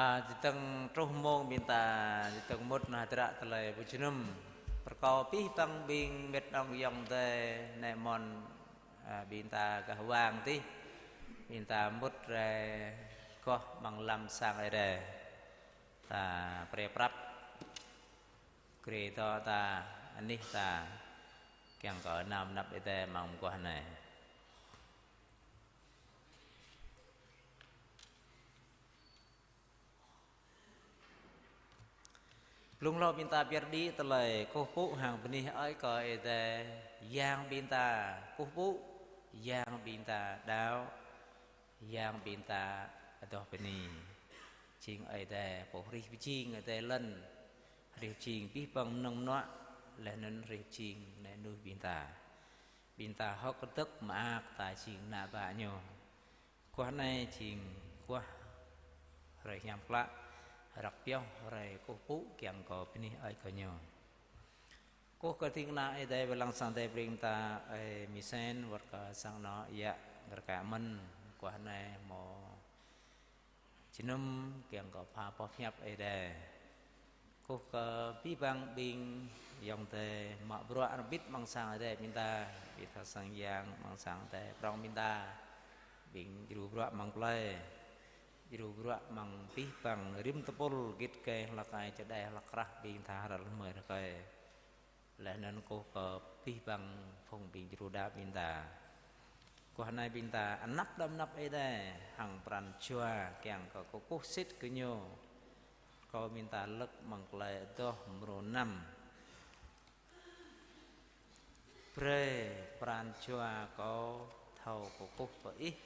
Di teng truh mong binta di teng mut na tera telai bucinum perkau pi tang bing met ong yong te nemon binta kahwang ti binta mut re koh mang lam sang re ta pre prap kre to ta anih ta kyang ko nam nap te mang ko này lung lo binta biar di telai kupu hang benih ai ko ete yang binta kupu yang binta đáo yang binta adoh benih ching ai te po ri ching ete len ri ching pi pang nong no lên ri ching ne nu binta binta hok tức ma ta ching na ba nyo qua này ching qua rồi nhang pla rak piao rai ko pu kyang ko pini ai ko nyo ko ka ting na ai dai belang sang dai bring ta ai misen war ka sang no ya ngar ka man kwa nai mo chinum kyang ko pa po nyap ai dai ko ka pi bang bing yong te ma bro an bit mang sang ai dai minta pi tha sang yang mang sang te prong minta bing ru bro mang plai Iru gerak mang pih bang rim tepul git ke lakai cedai lakrah bing thar al mer kai lenan ko ke pih bang phong bing jiru da binta ko hanai binta anap dam nap ai dai hang pran chua kyang ko ko sit ke nyo ko minta lek mang klai doh mro nam pre pran chua ko thau ko pa ih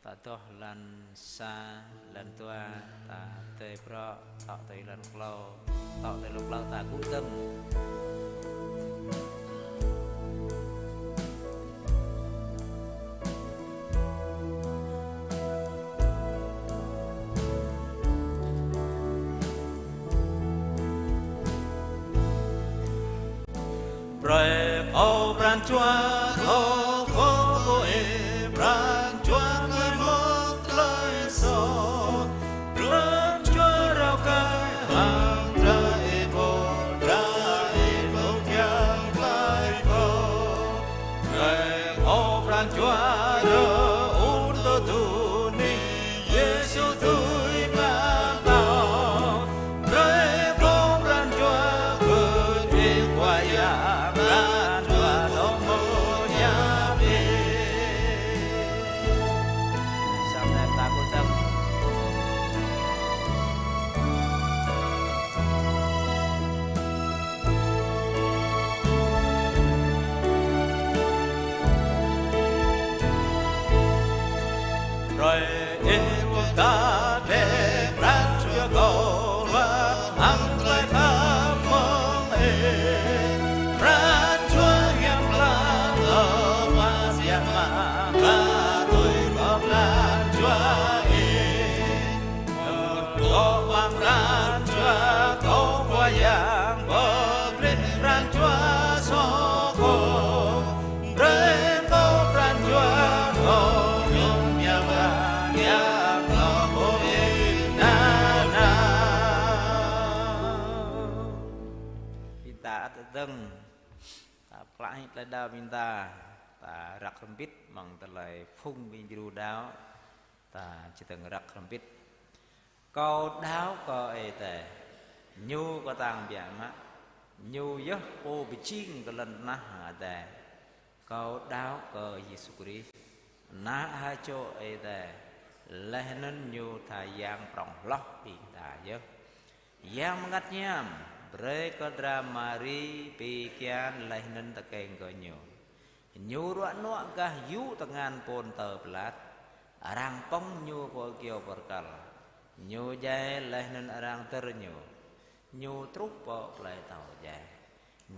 ta toh lan sa lan tua ta tê pro ta tê lan klau ta tê lan klau ta cũng tâm rồi ô bran chua ô cô e bran chua người một lời so bran chua rau cay hàng trái bồ kyang lai bồ rồi ô bran chua rơ un tô tu ni Giêsu thui mang tao rồi ô bran chua cứ đi qua ya rồi em ta để bran chưa cầu và hằng lại thăm mong em bran chúa hiệp lan ở hoa diên mà và tôi có bran chúa em có mang bran chúa có qua giang bờ lên bran chúa so cô bran có bran chúa dâng ta plai la da binta ta rak rempit mang telai phung bin jiru đáo ta chỉ từng rak rempit câu đáo có ai tệ nhu có tàng bia má nhu yết ô bị chinh cái lần na hà tệ câu đáo có Giêsu Christ na hai chỗ ai tệ lên nhu thà giang prong lóc binta yết giang ngắt nham Mereka dramari pikian lahinan tekeng konyo nyuruh nuak kah yu tengan pon terbelat arang pong nyu po kio perkal nyu jai lahinan arang ternyu nyu truk po play tau jai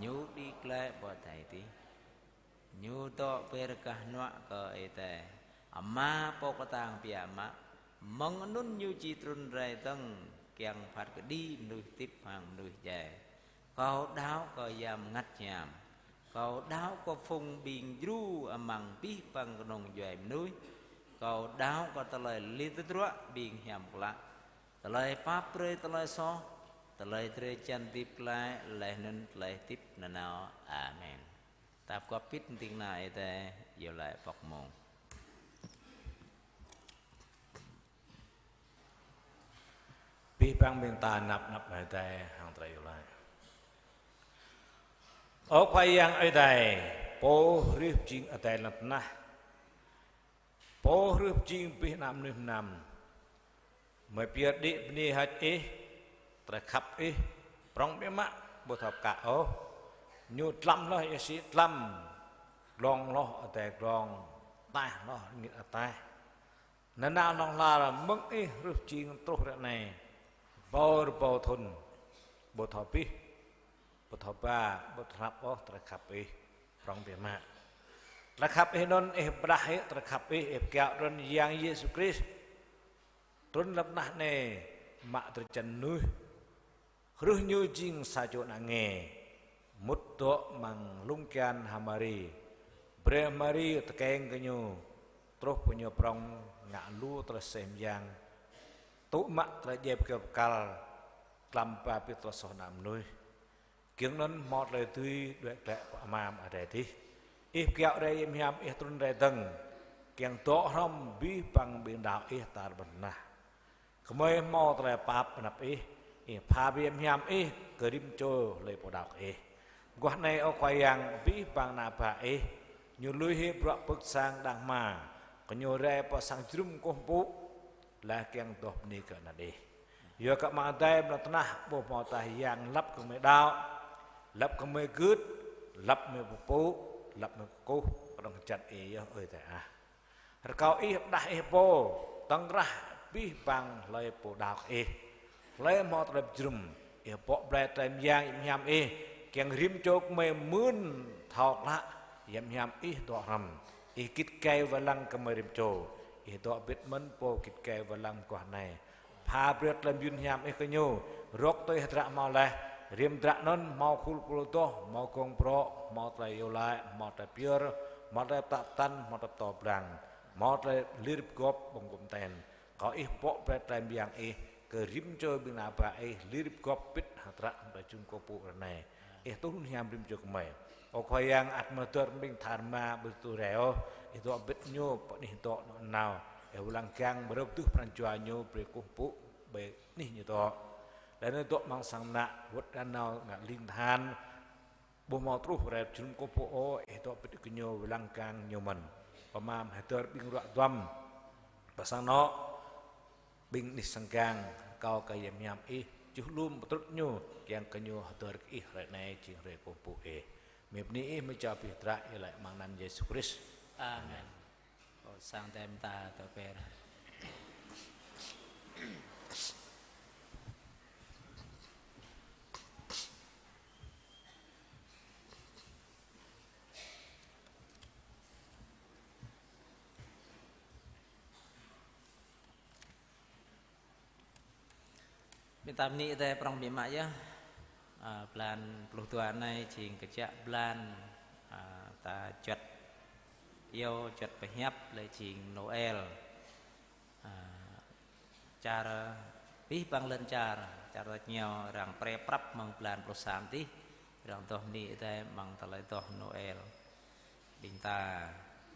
nyu di klai po tai ti nyu to perkah nuak ke ete amma po katang piama mengenun nyu citrun rai teng kyang phát cái đi nuôi tiếp hàng nuôi dài có đáo có giam ngắt nhàm có đáo có phung biên ru mằng bí bằng nồng doệm núi có đáo có tờ lời liên tích rúa biên hiểm lạ tờ lời pháp rê tờ lời so tờ lời trê chân tiếp lại lời nên lời tiếp là nào amen tạp có biết tiếng này thì giờ lại bọc mồm bí bằng bên ta nập này đây hàng trời lại ở khoai yang ở đây bố rướp chính ở đây lập na bố rướp chính bí năm mới biết đi đi hết ý trời khắp ý trong biết mắt bộ thập cả ô như lâm lo ý sĩ lâm lòng lo ở đây lòng tai lo nghĩa ở tai nên nào lòng là mừng ý rướp chính tốt này bố thôn bố thọ bí bố thọ ba bố thọ ô trời khắp ý trong biết mắt trời khắp ý non ý bả ý trời khắp ý kéo rôn giang Giêsu Christ trốn lập nát nè mạ từ chân núi rứa như chinh sa chỗ nặng nghề mút tổ mang lung kian hamari bre mari tekeng kenyu terus punya prong ngak lu terus sem yang tu mak terus jeb kal lampa pi terus so nam núi kieng non mọt lời tươi đuệ lẹ mam ở đây thì if kẹo đây em hiam if trốn đây tầng kieng tổ rom bi bằng biển đảo if tar benna kemai mau terai pap nap pha biam hiam kerim cho le podak gua này ở khoai yang bi bang napa nyu lui he brak pek sang dang ma kenyu re po sang jrum kompu la kiang top ni ka na de yo ka ma dai na tanah bo mo ta yang lap kemai dao lap kemai good lap me pu lap me ko dong chat yo ơi ta kau dah po tang rah bí bằng lời bộ đạo lấy một lập dùm bộ bè tèm giang im nham kèng rim chốt mê mướn thọ lạ im nham tọa rầm kít cây và lăng cầm rim chô tọa biết mến bộ kít cây và lăng quả này phá bệt làm dùn nham cái nhô rốt tôi hết rạ màu lẹ rim rạ nôn màu khul pulu to màu công pro màu tay yêu lại màu tay pure màu tay tạ tan màu tay tỏ brang màu tay lirip gop bông gom ten có ít bộ về tram yang ke rim cho bên nào bà lirip gop pit hatra tại chung cô phụ này tốt hiam rim cho mày ở khoai yang atmosphere bên thàn ma betul reo itu bit nyo ni to nào ulang kang berapa tu perancuan nyo berkumpul baik ni nyo dan itu mangsang nak buat danau nggak lintahan bố mau terus rep chung cô phụ itu bit nyo ulang kang nyoman pemam hater bing ruak tuam pasang no bing nisangkang kau kayam yam chú luôn một chút nhu kiang kanyu hater rek này ching re kompu mep ni mới cho Petra lại mang nan Yesus Christ amen sang tem ta to per bên tam ni te prong bi mak ya plan puluh tuan này ching kejak plan ta chật yêu chật phải nhấp lại ching Noel cara pi bang lên cara nhiều rằng pre prap mang plan puluh santi rằng toh ni te mang talai toh Noel binta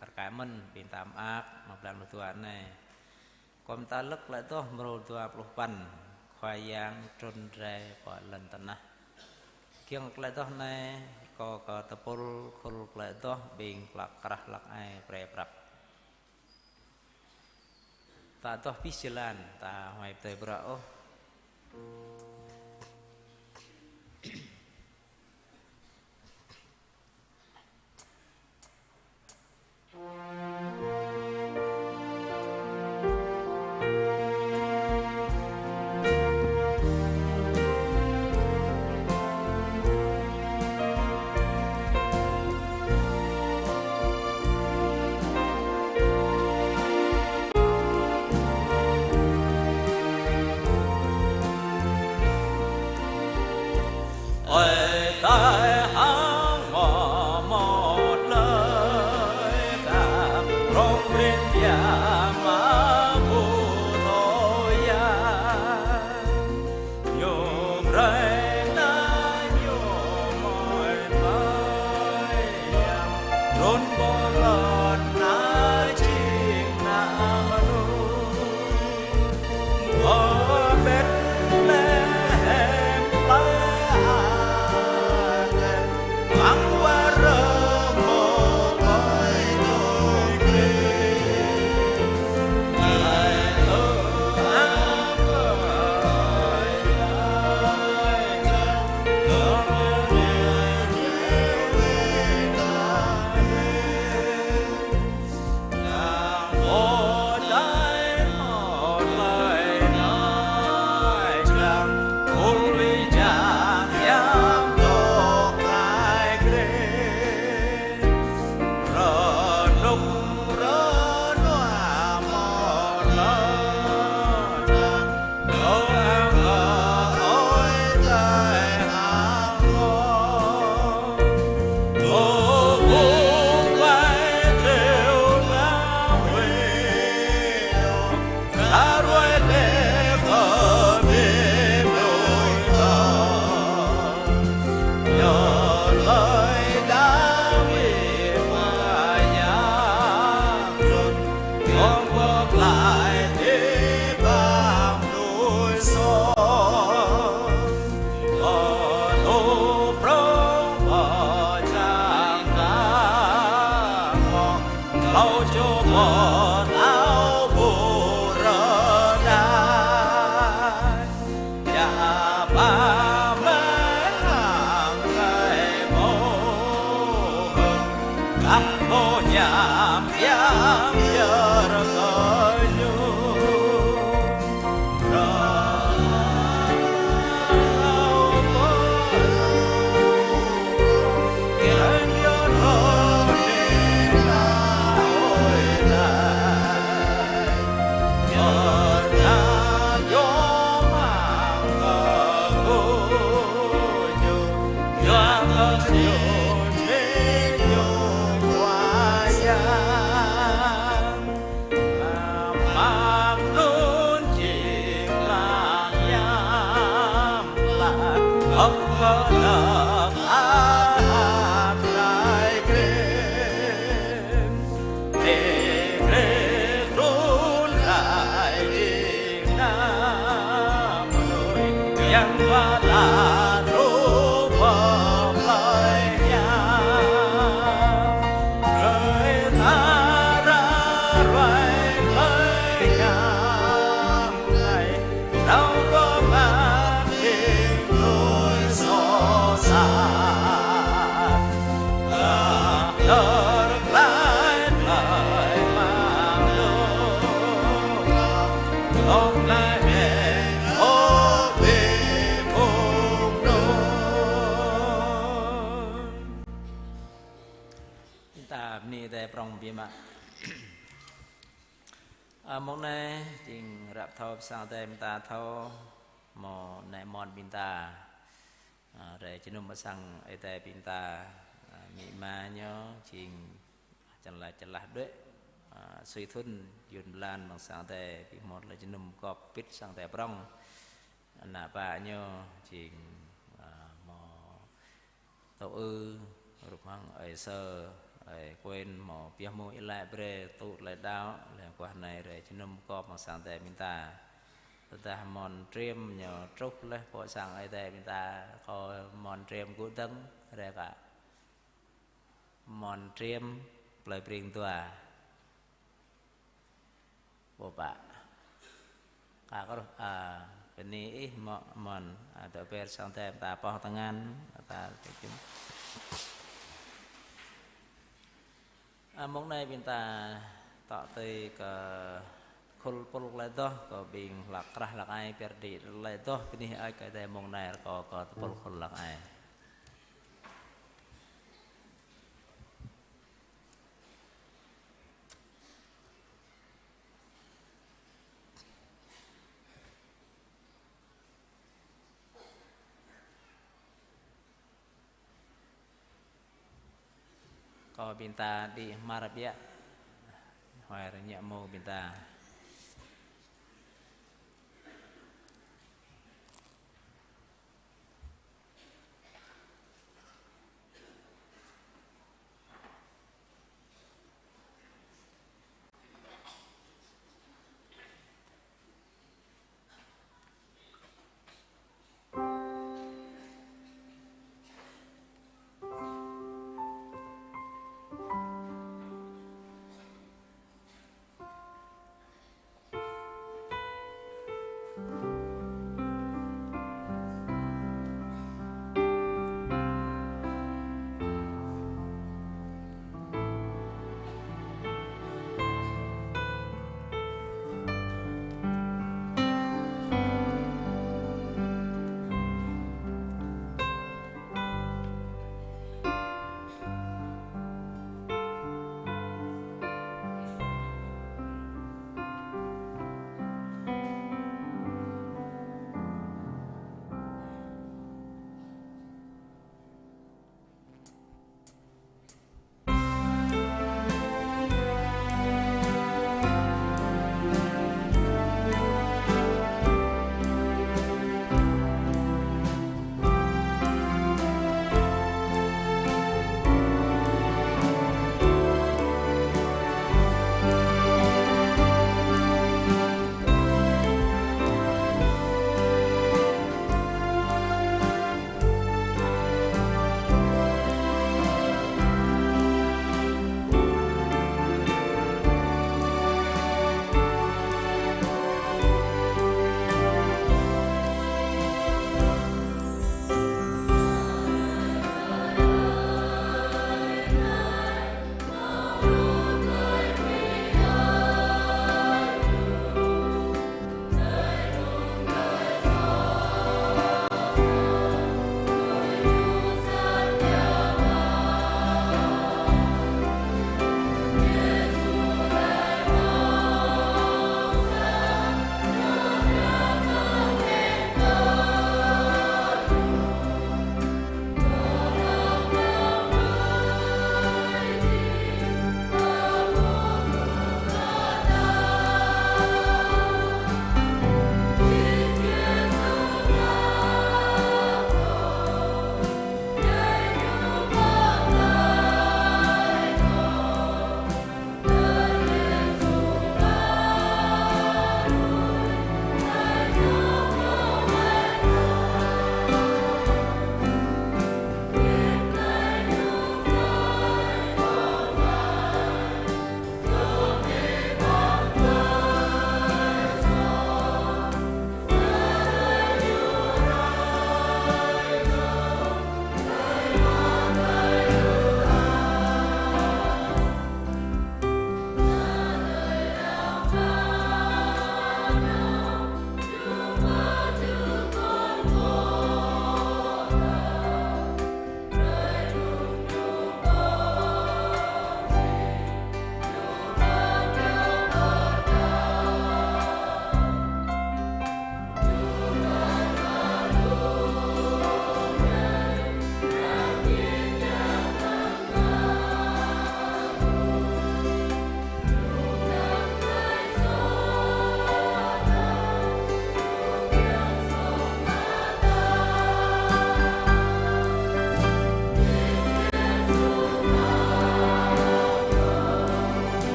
karkamen binta maaf mang plan puluh tuan này kom ta lek lại toh merul tua puluh pan khoai yang trôn re bỏ lần tận na kiêng lại toh này có tapul khul lại toh bing lak kerah lak ai pre prap ta toh pisilan ta hoai tei brao rôn bò lọt na chinh na manu bò bét lê hem lê à lê vắng qua rơ mô bói đôi kê lại ơ ám ơi lại chân cơm nhẹ nhẹ về ta nàng vô trái một lời nói rằng ôn ly chàng dám đột lại ghê rờ núc rờ noa mò lơ đâu em ngờ ôi tay hàng ngô ô buông vai theo ngao huê ta ruồi lệ cờ đêm đôi tờ nhờ lời đã vì qua nhà rồi con bước lại để bằng đôi son ở thu prong ở trang cá mò lâu cho một áo bù rơ đai nhà ba mấy hàng ngày mô hừng các cô nhảm nhám giờ ngơi nhu rơ áo bù kẻ nhớ thơ đi ta ôi lại nhờ ta gió mang ngờ cô nhu doan ngờ nhiều thế nhiều qua giang mang luôn chuyện là nhám là không có được hát lại kêu để rê run lại đi nam nỗi yang qua là rú bom lời nhám rơi ta ra loài lời nhám này đâu có mang tiếng nỗi xót xa đỡ được lại lời mang lúc không lại mẹ ô về vùng nỗi ta niแต่ប្រងពីមកមកណែជាងរាប់ថោផ្សារតែមតាថោមកណែមនពីតារែជំនុំសាំងអីតែពីតាមីម៉ាញោជាងចន្លាដូចសុយធុនយន្តឡានមកសាំងតែពីមកលជំនុំកបពិតសាំងតែប្រងណាបាញោជាងមកទៅរូបហង្សអីសើquên mỏ bia môi lại bre tụ lại đau là qua này rồi cho nên có bằng sáng tại mình ta mòn trem nhỏ trúc lấy bộ sáng ấy tại mình ta có mòn trem của tấn đây cả mòn trem lời bình tòa bộ bạ cả có bên này mòn từ bên sáng tại ta bao tăng ăn ta chúng món này bên ta tạo tới cái khul pol lại đó có bình lạc ra lạc ai perdi lại đó cái này ai cái đây món này có pol khul lạc ai có bên ta đi Marabia hoài rồi nhẹ mô bên ta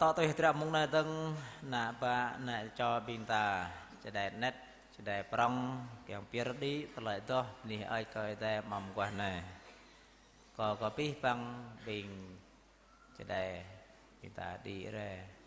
to tôi tra mong na tưng na ba na cho bình taจะได้เน็ตจะได้ปรองเกี่ยวเปียรดีตลอดตัวนี่ไอ้เคยแต่มั่มกว่าnàyก็ปีบังบิงจะได้bình ta đi ra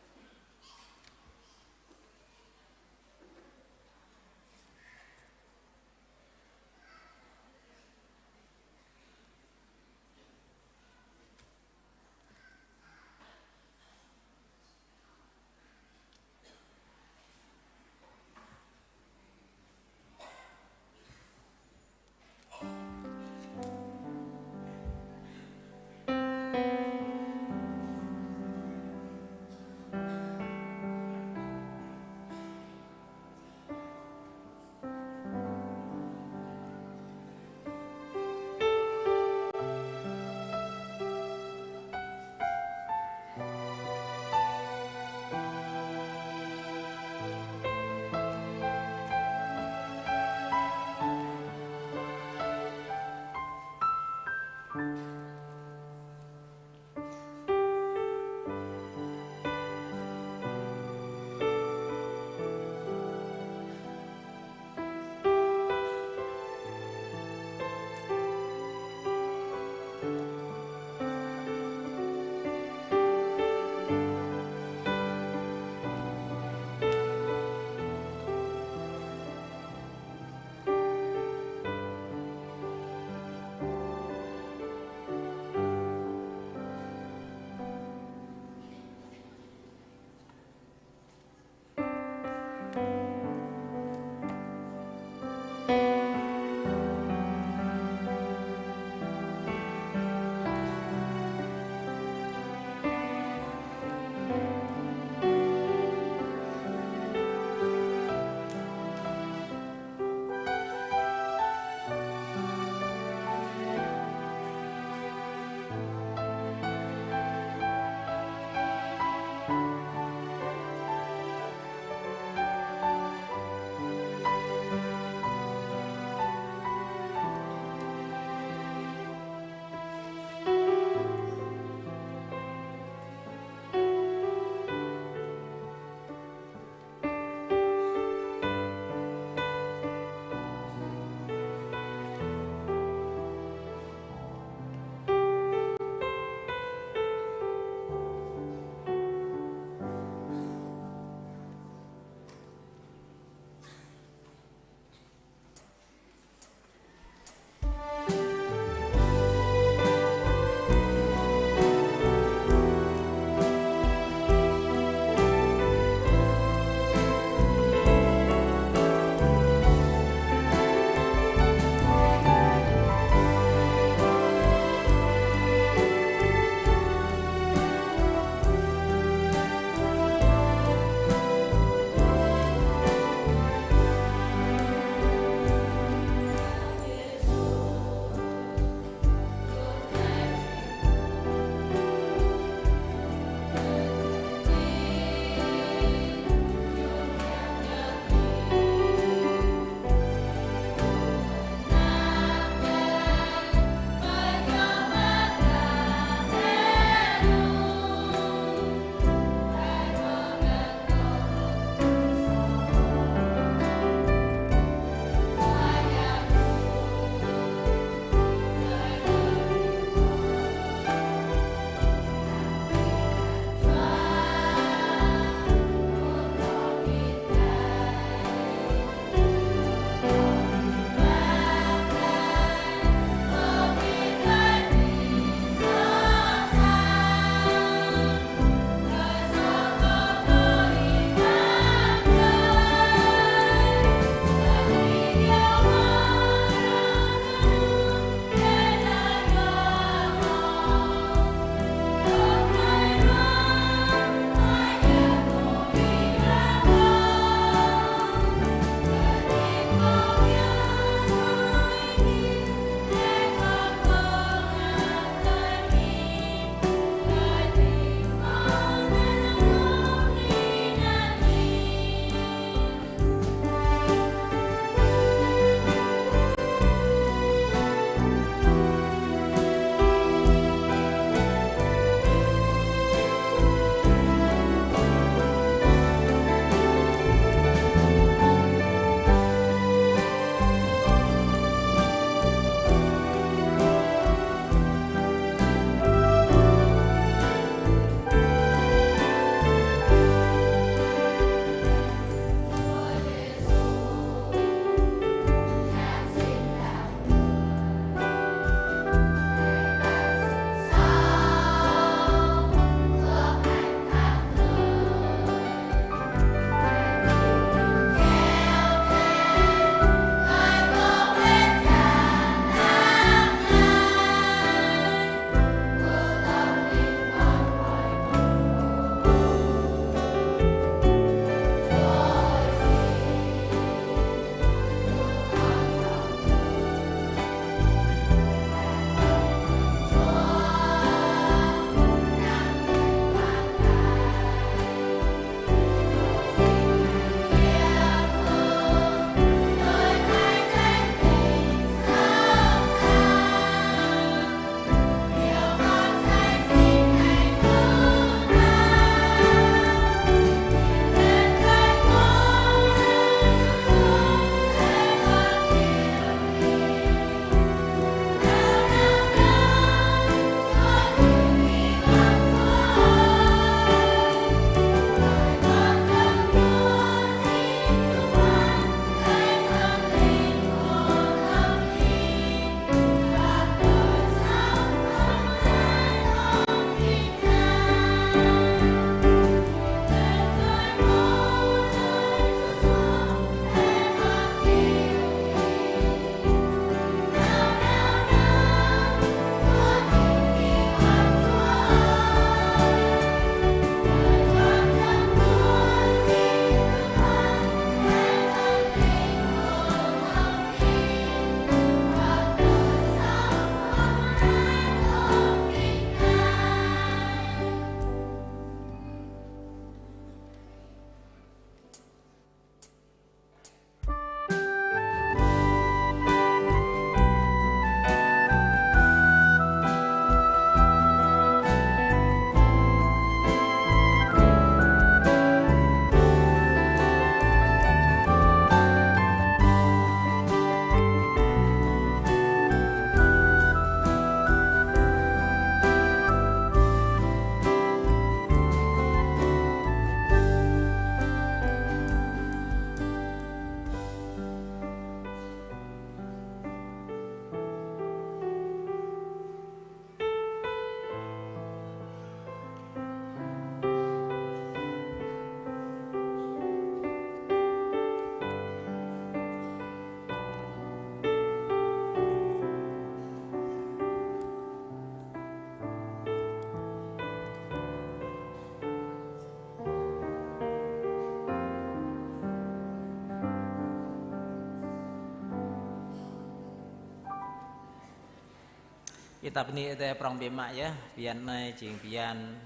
tập ni để prong bề mại á pian này chuyện pian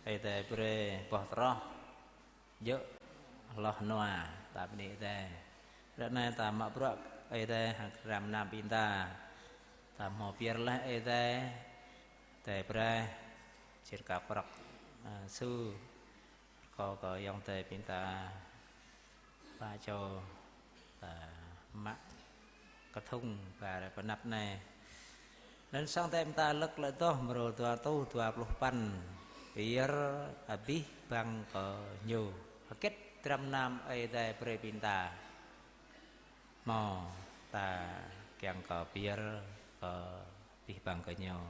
hay để pre bỏ tro dỡ lo noa tập ni để đợt này ta mặc bro hay để làm nam pinta ta mò pier lại hay để pre chỉ cả bọc sư có dòng tề pinta ba cho mắc cái thùng và cái nắp này nên sang tem ta lắc lại to mà rồi tua lục pan biar habis bang có nhiều kết trăm năm ai đây prepinta mò ta càng có biar có đi bang có nhiều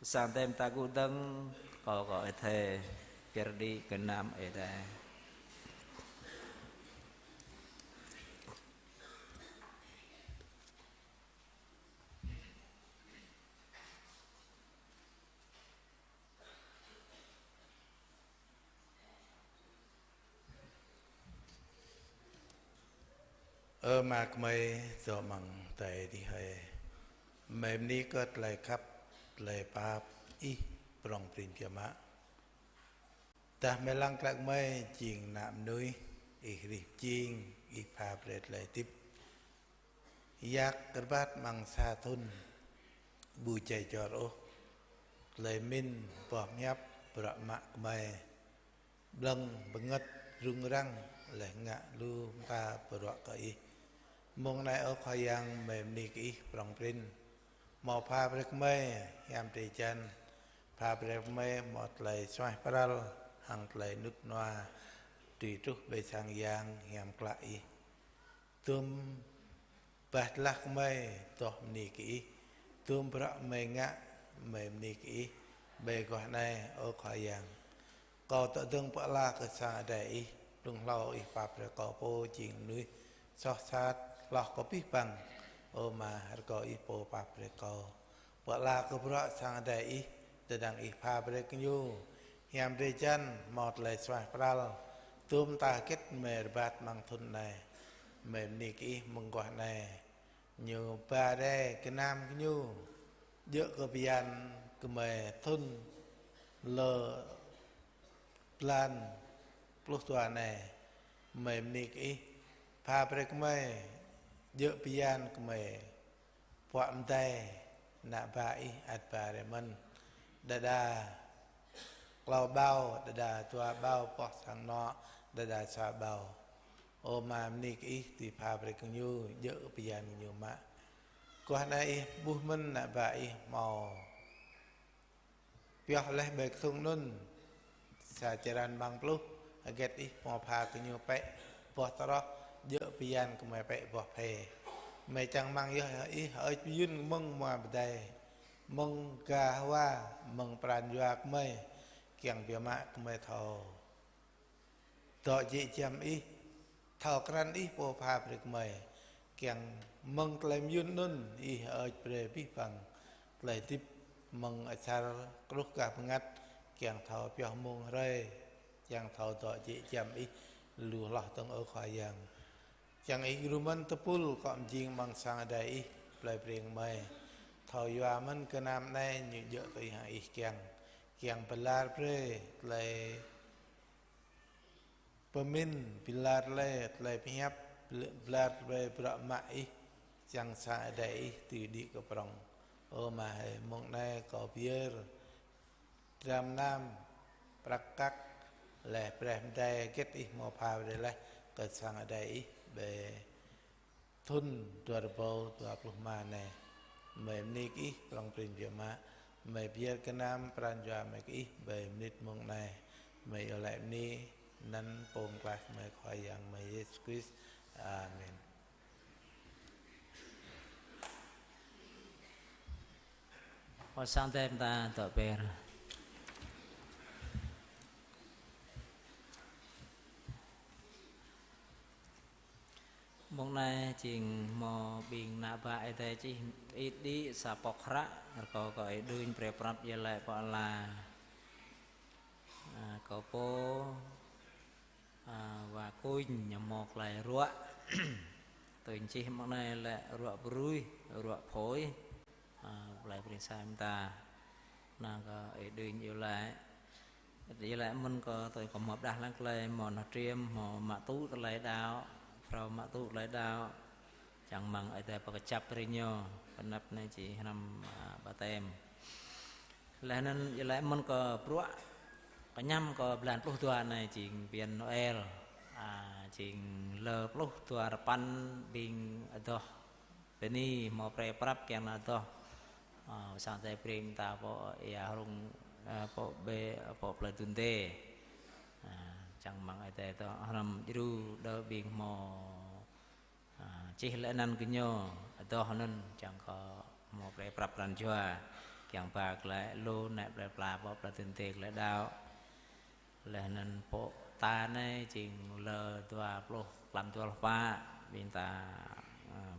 sang tem ta gu đăng có gọi thề perdi ke nam ở đây mạc mây do măng tệ đi hơi mềm ní cất lại khắp lại bạp ý prong prin kia má ta mê lăng lạc mây chiền nạm núi ý rì chiên ý phá bệt lại tiếp giác cất bát măng xa thun bù chạy cho rô lại minh bọm nhắp bọm mạc mây blâng bưng ngất rung răng lại ngạ lưu ta bọm cậy mong này ở khoai yang mềm ní kỹ prong prin mò pha bạc mây yam trì chân pha bạc mây một lời xoay paral hàng lời nước noa tùy trúc về sang giang yam lại tôm bát lạc mây tôm nì kỹ tôm bạc mây ngã mềm nì kỹ bề gọi này ở khỏi giang có tự tương bạc lạc ở xa đầy đừng lâu y pha bạc có bố chỉnh núi xót sát lọc có biết bằng ô mà có ý bố bạp rê cô bữa là có bữa sang đây ý từ đằng ý phá bê kinh nhu hiểm rê chân một lời xoay pral tùm ta kết mê bát mang thun này mềm nì kỹ mừng gọi này nhiều bà đây cái nam kinh nhu dựa cơ biên cơ mê thun lờ plan plus tua này mềm nị kỹ pha prek mày dựa pian của mày quạm tay nạ vai ạt bà để mình đa clau bao đa tua bao bọt sang nọ đa xa bao ô mà nị kỹ thì pha prek như dựa pian như mà qua này bu mình nạ vai màu việc lấy bề thùng nun sa jaran bang plus aget màu pha cái như vậy bọt đó dựa pian của mày vậy bọt phê mày chẳng mang ở yun mong mà đây mong ca hoa mong pran doak mày kiang bia mạ của mày thầu tọ chị chăm thầu cran po pha được mày kiang mong claim yun nun ở pre pi bằng lại tiếp mong ở xa lúc gặp ngắt kiang thầu bia mong rơi kiang thầu tọ chị chăm lùa lọt tông ở khỏi giang chẳng ý rumen tepul cọm chiên bằng sang đây lời приeng mày thổi vào mình cái nam này như dựa tới hàng ý kiang pilar pre lời pemin pilar lời piap pilar pre bramai chẳng sang đây từ đi cái prong ô mà mong này có bier ram nam prakak lệ prem đây kết mò phà đây là cái sang đây về thun tua bầu tua pluma này mày niki trong trình việc mà mày biết cái nam pranjua mày cái về nít mong này mày ở lại ni năn pom class mày khỏi yang mày Jesus Christ amen Hồi sáng thêm ta tội bè mong nay chừng mò biển nạ vại thế chứ ít đi sa bọc rã có gọi đuôi pre prap về lại gọi là có po và cùi nhầm một lại ruộng từ chi mong nay lại ruộng bùi ruộng phối lại bên sai ta nàng có đuôi nhiều lại vậy lại mình có tôi có một đàn lăng lệ mò nó triêm mò mạ tú lại đào Rau mak tu lai dao chẳng mang ai ta pakai cap rinyo penap này chỉ năm batem là nên vậy lại mình có bữa có nhâm có plan plus tua này chỉ biên Noel chỉ lờ plus tua pan bing adoh beni mau pre prap kian adoh sang tay prim ta po ya rung po be po platunte chẳng mang ai thế đó làm jiru đỡ biển mò chỉ lẽ năng cái nhau đó nên chẳng có một cái prap lan chua chẳng bạc lại lô nẹp lại bóp là tiền tiền lại đào là nên bộ ta này chỉ lờ tua pro làm tua pha bên ta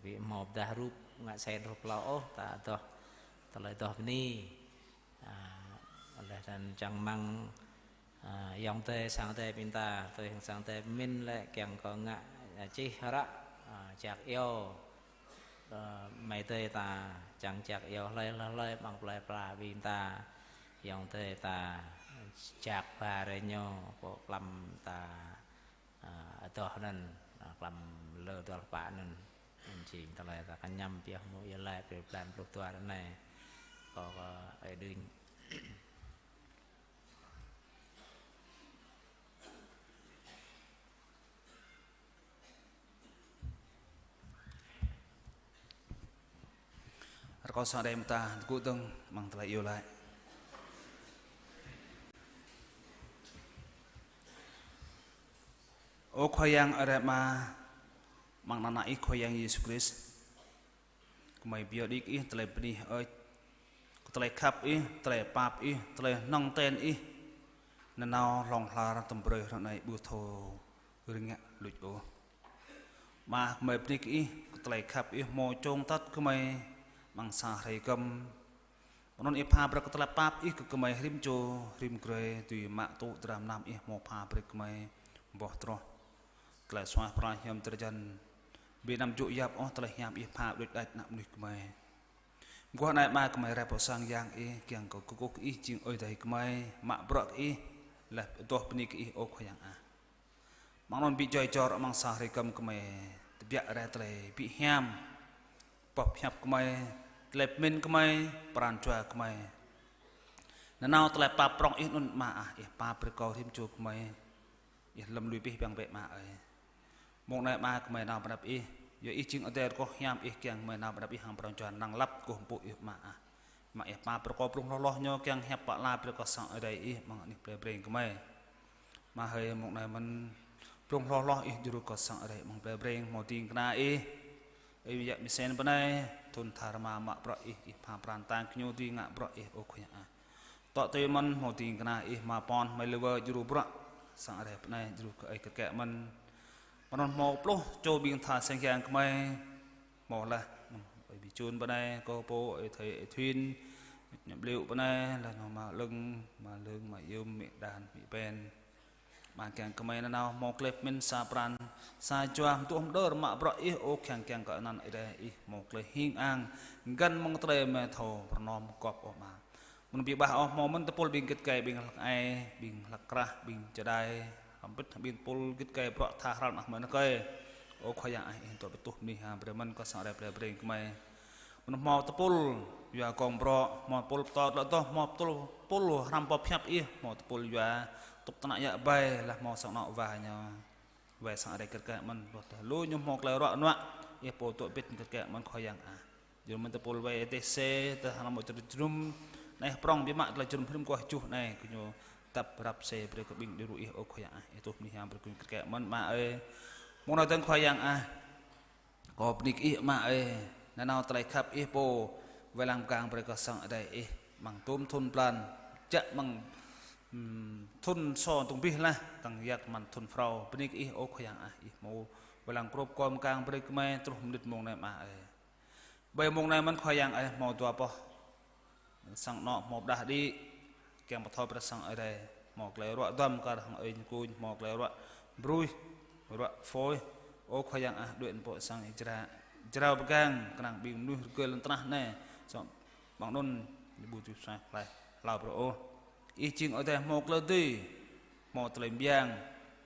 bị một đa rúp ngã xe rúp lỗ ta đó ta lại đó ni là nên chẳng mang dòng tê sang tê bên ta tôi sang tê min lại càng có ngạ chi ra chạc yêu mày tê ta chẳng chạc yêu lấy bằng lại pra bên ta dòng tê ta chạc bà rồi nhau bộ làm ta to nên làm lơ to bạn nên chỉ ta lại ta can nhâm việc mua yên lại về làm lúc tua này có ở đinh có sao đây ta cụ từng bằng lại yêu lại ô khoai yang ở đây mà bằng nana ít khoai yang Jesus Christ mày biểu đi ít tலை đi ơi tலை khắp ít tலை pap ít tலை nong tên ít nên nào lòng la tầm bơi hôm nay bùa thô rừng ngạ lụt ô mà mày đi ít tலை khắp ít mò trông tất cứ mày bằng xa thầy cầm non ít pa bạc tலை pap ít cứ mày rim cho rim kre tùy mạ tụ đam nam ít mò pa bạc mày bỏ trò tலை xoa pra hiểm tự chân bị nằm trụ yap ó tலை hiểm ít pa được đại nằm được mày qua này mà cái máy rap sang giang ý kiang có cục ý chinh ơi đây cái máy mạ bọt ý làตัวปนิกอีโอขยังอ่ะมังนนบิจอยจอร์มังสาริกรรมก็ไม่ตบยะอะไรตเลยบิแฮมปอบยับก็ไม่เล็บมินก็ไม่ปราณจัวก็ไม่นั่นเอาตเลยปาปรองอีนุ่นมาอ่ะอีปาปริกอทิมจูก็ไม่อีลำลุยปีเปียงเบะมาเอ้มองในมาก็ไม่นาวประดับอีอย่าอีจริงเอาแต่ก็แฮมอีเกียงไม่นาวประดับอีหางปราณจัวนั่งรับกูปุ่ยมาอ่ะมาปาประกอบปรุงล้อๆโยกยังแฮปปะลาประกอบสังอะไรอีมังนี่เปลี่ยนก็ไม่มาเฮยมองในมันปรุงล้อๆอีดูก็สังอะไรมังเปลี่ยนมอติงกนาอีไอ้ยะมิเซนปนัยทุนธารมามาประอีพาปรานตางขยูตีงะประอีโอเคอ่ะต่อเตมันมอติงกนาอีมาปอนไม่เลวดูประสังอะไรปนัยดูก็ไอ้กะแกะมันนมอปลุโจบิงธาเสียงแกงก็ไม่มอละbị chôn bên đây cô bố thầy thuyền nhập liệu bên đây là nó mà lưng mà yêu mẹ đàn bị bèn mà càng cái máy nào một clip mình sa pran sa choa tụi ông đỡ mà bro ý ô càng cái nan ở đây một lời hiên an gần mong tề mà thầu nom cọp ở mà mình bị bảo mà mình tập pol bình kết cây bình ai bình lạc ra bình chờ đây không biết bình pol kết cây bro tha ra mà nó câyโอ้ขยันเห็นตัวประตูนี่ฮะเปรมันก็สั่งได้เปรก็ไม่มันมอตะปุลอยู่กองบรอมอปุลต่อแล้วต่อมอตุลปุลรำปอบยับอีมอตะปุลอยู่ตุกตนะยะใบละมอสังนอวายเนาะแหวสั่งได้เกิดแก่มันบอกแต่รู้ยมมอกเลยรอดนะเอโปตัวเป็ดเกิดแก่มันขยันอยู่มันตะปุลไว้เตเซแต่ทำหมดจะจุ่มในปล้องพิมะละจุ่มพิมกว่าจุ่ในคุณโยตับรับเซเปรก็บิงดูอีโอ้ขยันไอตัวนี้ฮะเปรก็เกิดแก่มันมามองเราตั้งควายยังก็ปนิกอีมานั่นเอาไตรขับอีโปเวลากลางประกอบสังอะไรมังตุ้มทุนปลานจะมังทุนซอนตรงพี่ละตั้งยักมันทุนเฝ้าปนิกอีโอควายยังอีโมเวลากรบกอมกลางประกอบไม่ตรุมดิดมองในมาใบมองในมันควายยังมองตัวปอสังนอมอบดาดีแกงปะทอประสังอะไรหมอกเลยรัวดำการทางกูหมอกเลยรัวบรุยรัวโฟยโอ้ขยังด้วยปอสังอิจราประกังกำลังบินนุ่งเกลือตระแน่สองบางนนบูจุใส่ไปลาวโออีจริงเอาแต่หมอกเลยดีหมอกตะลิมยาง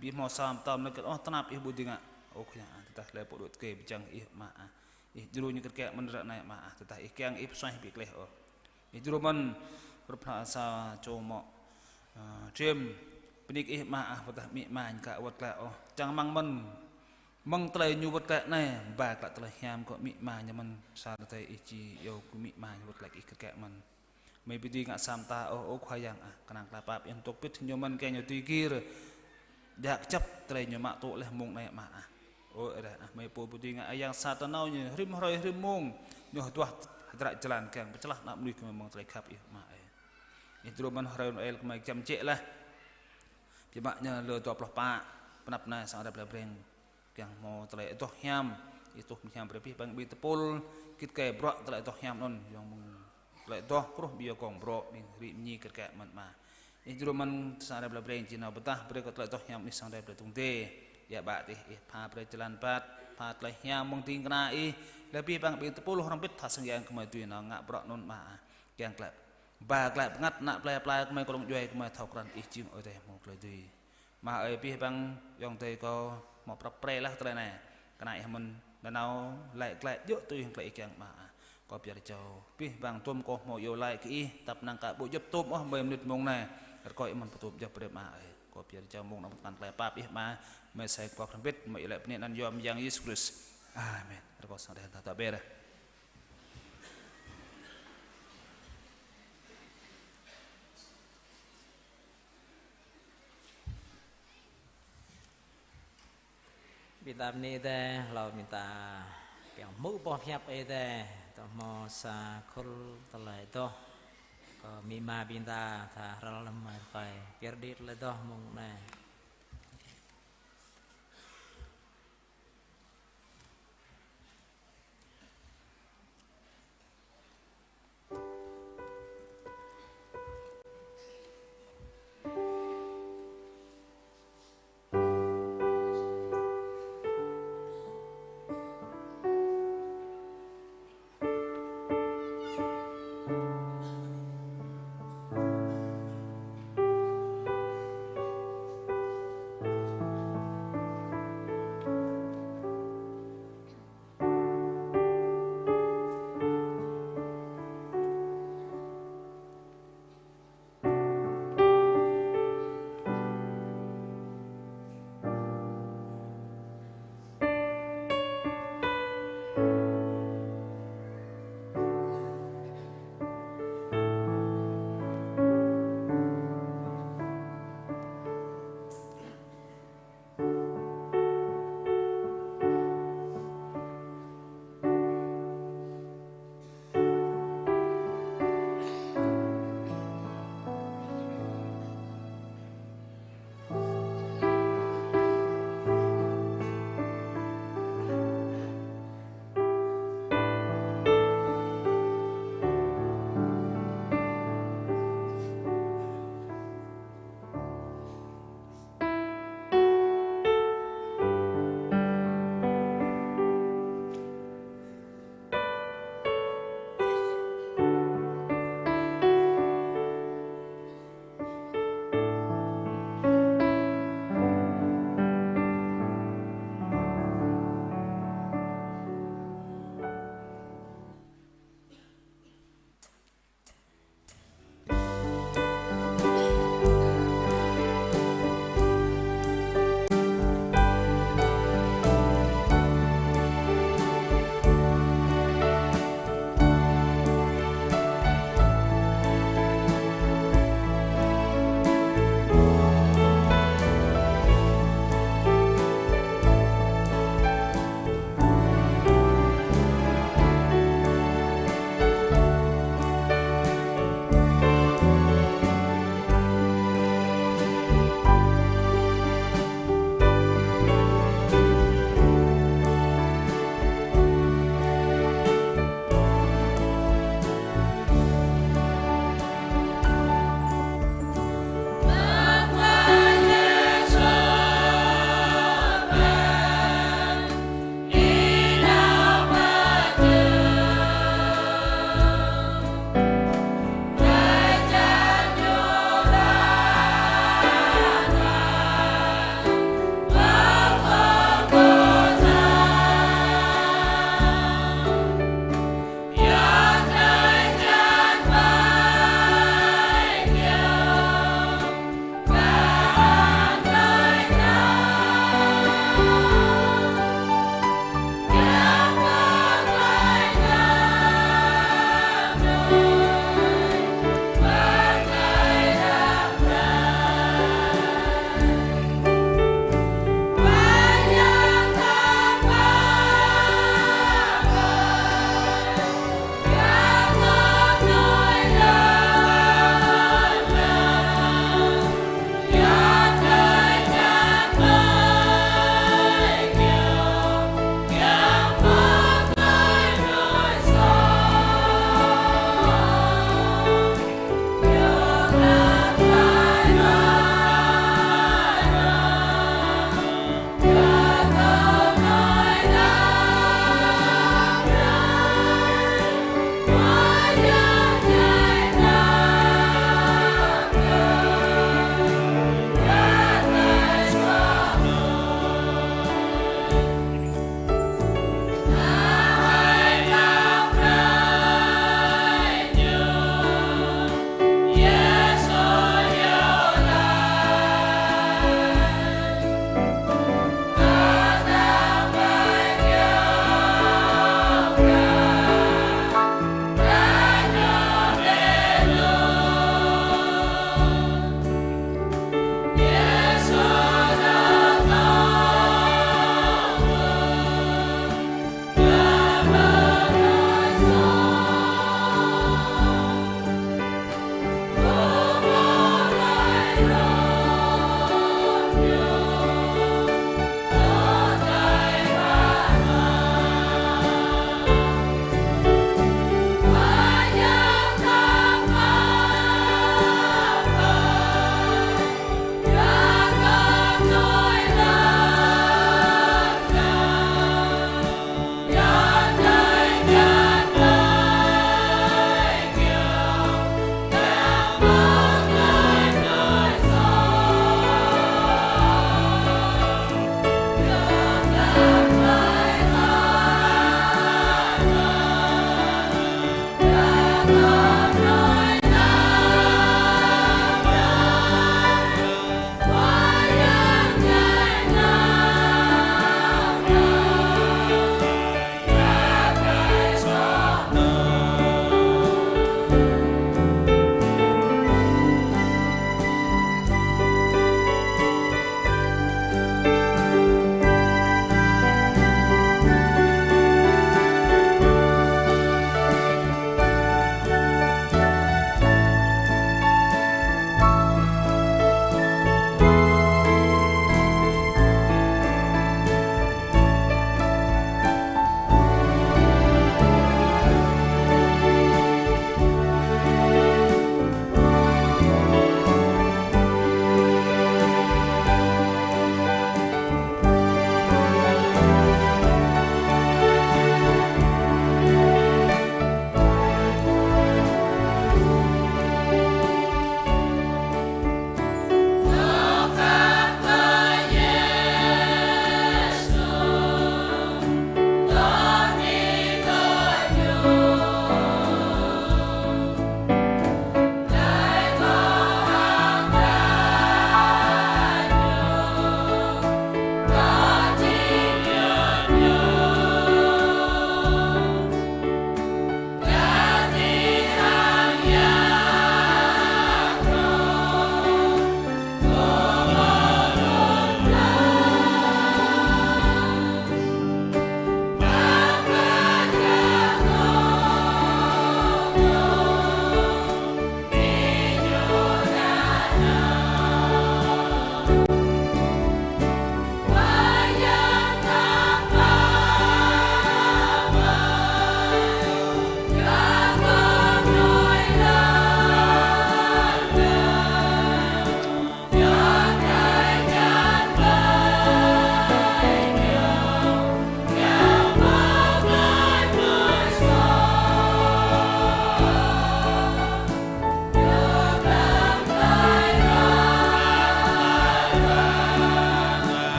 บีหมอกสามตอมแล้วก็ตนับอีบูดิงโอ้ขยังแต่เลยปวดเกยจังอีมาอีจรูนี่ก็แกมันระในมาแต่อีแกงอีใส่ปีกเลยอีจรูมันรูปภาษาโจมเจมปนิกอีมาแต่มีมาอินกะวัดแล้วจังมังเตยยูวัดแน่บากละเตยแฮมก็มีมาเนี่ยมันซาเตยอีจีโยกุมีมาวัดละอีกแกมันไม่ไปดีงะสามตาโอ้ควายยังขนาดลาปาบยังตกพิษโยมันแกโยตีกีร์อยากจับเตยโยมาโตเลยมงในมาโอ้อะไรไม่ปูไปดีงะยังซาตานเอาเนี่ยริมรอยริมมงโยตัวตระจลันแกงไปจลักนับลุยขึ้นมังเตยขับอีมาอินทรูมันเรื่องเอลก็ไม่จำเจละพี่บ้านเนี่ยเรือตัวปลาปลาปนับนายสังเดเปล่งyang mau terlai itu hiam berarti bang bita pol kit kayak bro terlai itu hiam non yang terlai itu kruh biar kong bro rimni kayak man itu man sang ada belang Cina betah berikut terlai itu hiam ni sang ada belang tungte ya bak teh pa perjalanan pa terlai hiam mungkin kena lebih bang bita pol orang bet tasang yang kemajuan ngak bro non ma yang kelak ba kelak ngat nak play kemai kolong juai kemai thau kran ijing oi teh mau kelai tui ma pi bang yang teh kau một bậc pre là thế này cái này mình lần nào lại dựa tôi lại chẳng mà có việc cho pi vàng tôm có một yêu lại kỹ tập năng cả bộ giúp tôm ở mềm nứt mông này coi mình tôm giúp được mà có việc cho mông nó tăng lại pa pi mà mình sẽ có không biết mấy lại nên ăn yom yang Jesus Christ amen có sao đây ta bê đây Bita ni tehเราminta yang mu po phiap e teh to mo sa khul talai to ko mi ma binta tha ral ma pai pierdit le to mong na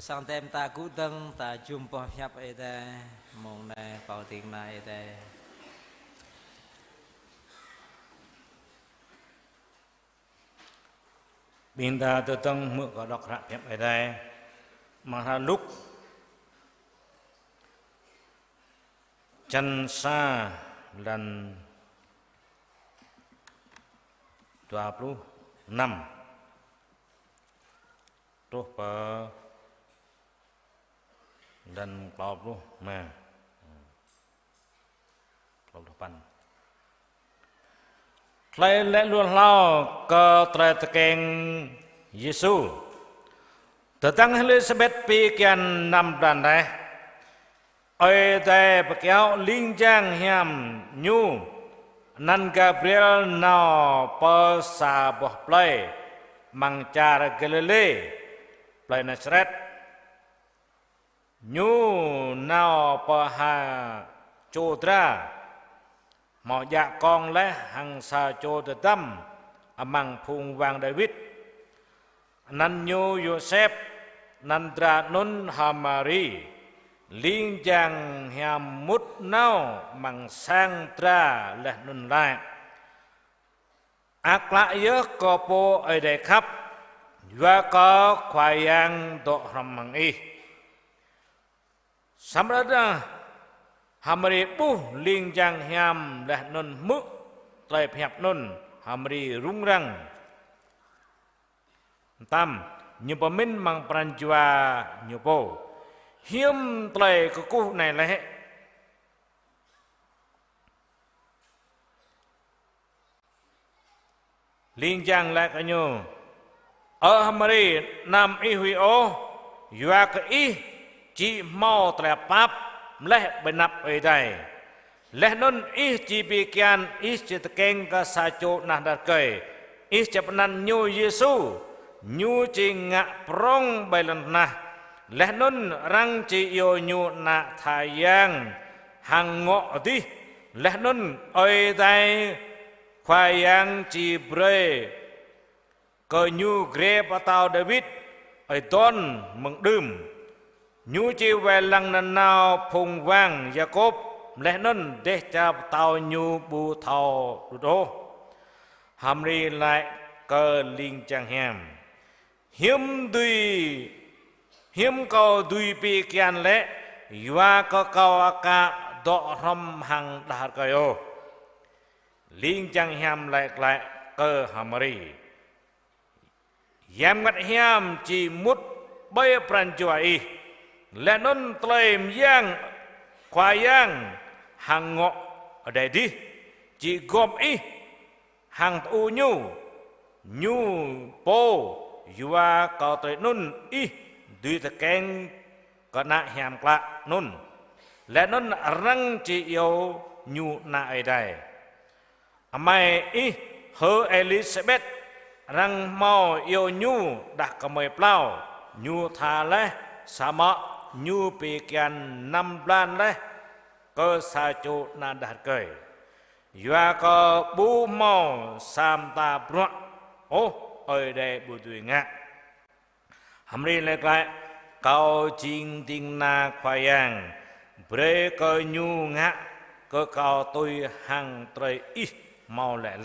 sang tem ta cú tâng ta chum po nhap ấy đây mong này vào tiếng này đây bình ta tự tâng mượn có đọc rạ nhap ấy đây mà ha lúc chân xa lần 26 tuh pa dan 20 mà 28 Lại lẽ luôn lao cơ trời tờ kênh Giê-xu Tờ tăng Elizabeth pi kian năm đàn đây ơi đây bà kéo linh trang hiểm nhu nan Gabriel nào per sa boh play mang cara Galilee play Nazareth nhu nào per ha chodra mọ dạ con lẽ hằng sa chô tự tâm amang phung vang David nan nhu Joseph nan tra nun Hamari liên chàng hiàm mút nao bằng sang tra lẽ nun lại ác lạ nhớ có bộ ở đây khắp và có khoai yang độ hầm bằng y sắm ra Hamari bu liên chàng hiàm lẽ nun mức tại hẹp nun Hamari rung răng tam như bà minh bằng pranjua như bộ hiếm tலை của cô này là hệ liên trang lại cả nhau ở Hamari nam y huy ô dọa cái y chỉ mau tலை pháp lẽ bên nắp ở đây lẽ nôn y chỉ bị kian y chỉ tự kênh cả sa chỗ nà đặt cười y chỉ bên nhu Giê-xu nhu chỉ ngạ prong bài lần na lẽ nôn răng chỉ yêu nhu nạ thai yang hàng ngọ đi lẽ nôn ơi đây khoai yang chỉ bre cơ nhu gre patao David ơi ton mừng đêm nhu chỉ về lăng nần nào phùng vang Jacob lẽ nôn để cho tao nhu bu thao đô Hamri lại cơ linh trang hèm hiếm duy hiếm cầu duy pi kian lẽ và có cầu cả độ râm hàng đạt kayo liên trang hiam lại cơ Hamari yam ngắt hiam chỉ mút bay pranjua lẽ nôn tlaim yang khoai yang hàng ngọ ở đây đi chỉ gom hàng u nhu po và cầu tới nôn duy ta kênh có nạ hiểm lạ nôn lẽ nôn răng chỉ yêu nhu nạ ở đây mày hơ Elizabeth răng mau yêu nhu đã có mời plau nhu thà lẽ sa mọ nhu bì kian năm lan lẽ cơ sa chỗ nà đạt cười và có bú mau sam ta bruạ ô ở đây bù tùy ngạ Hamri lại cầu chính tình na khoai yang bre cơ nhu ngạ cơ cầu tôi hàng trời ít mau lẹ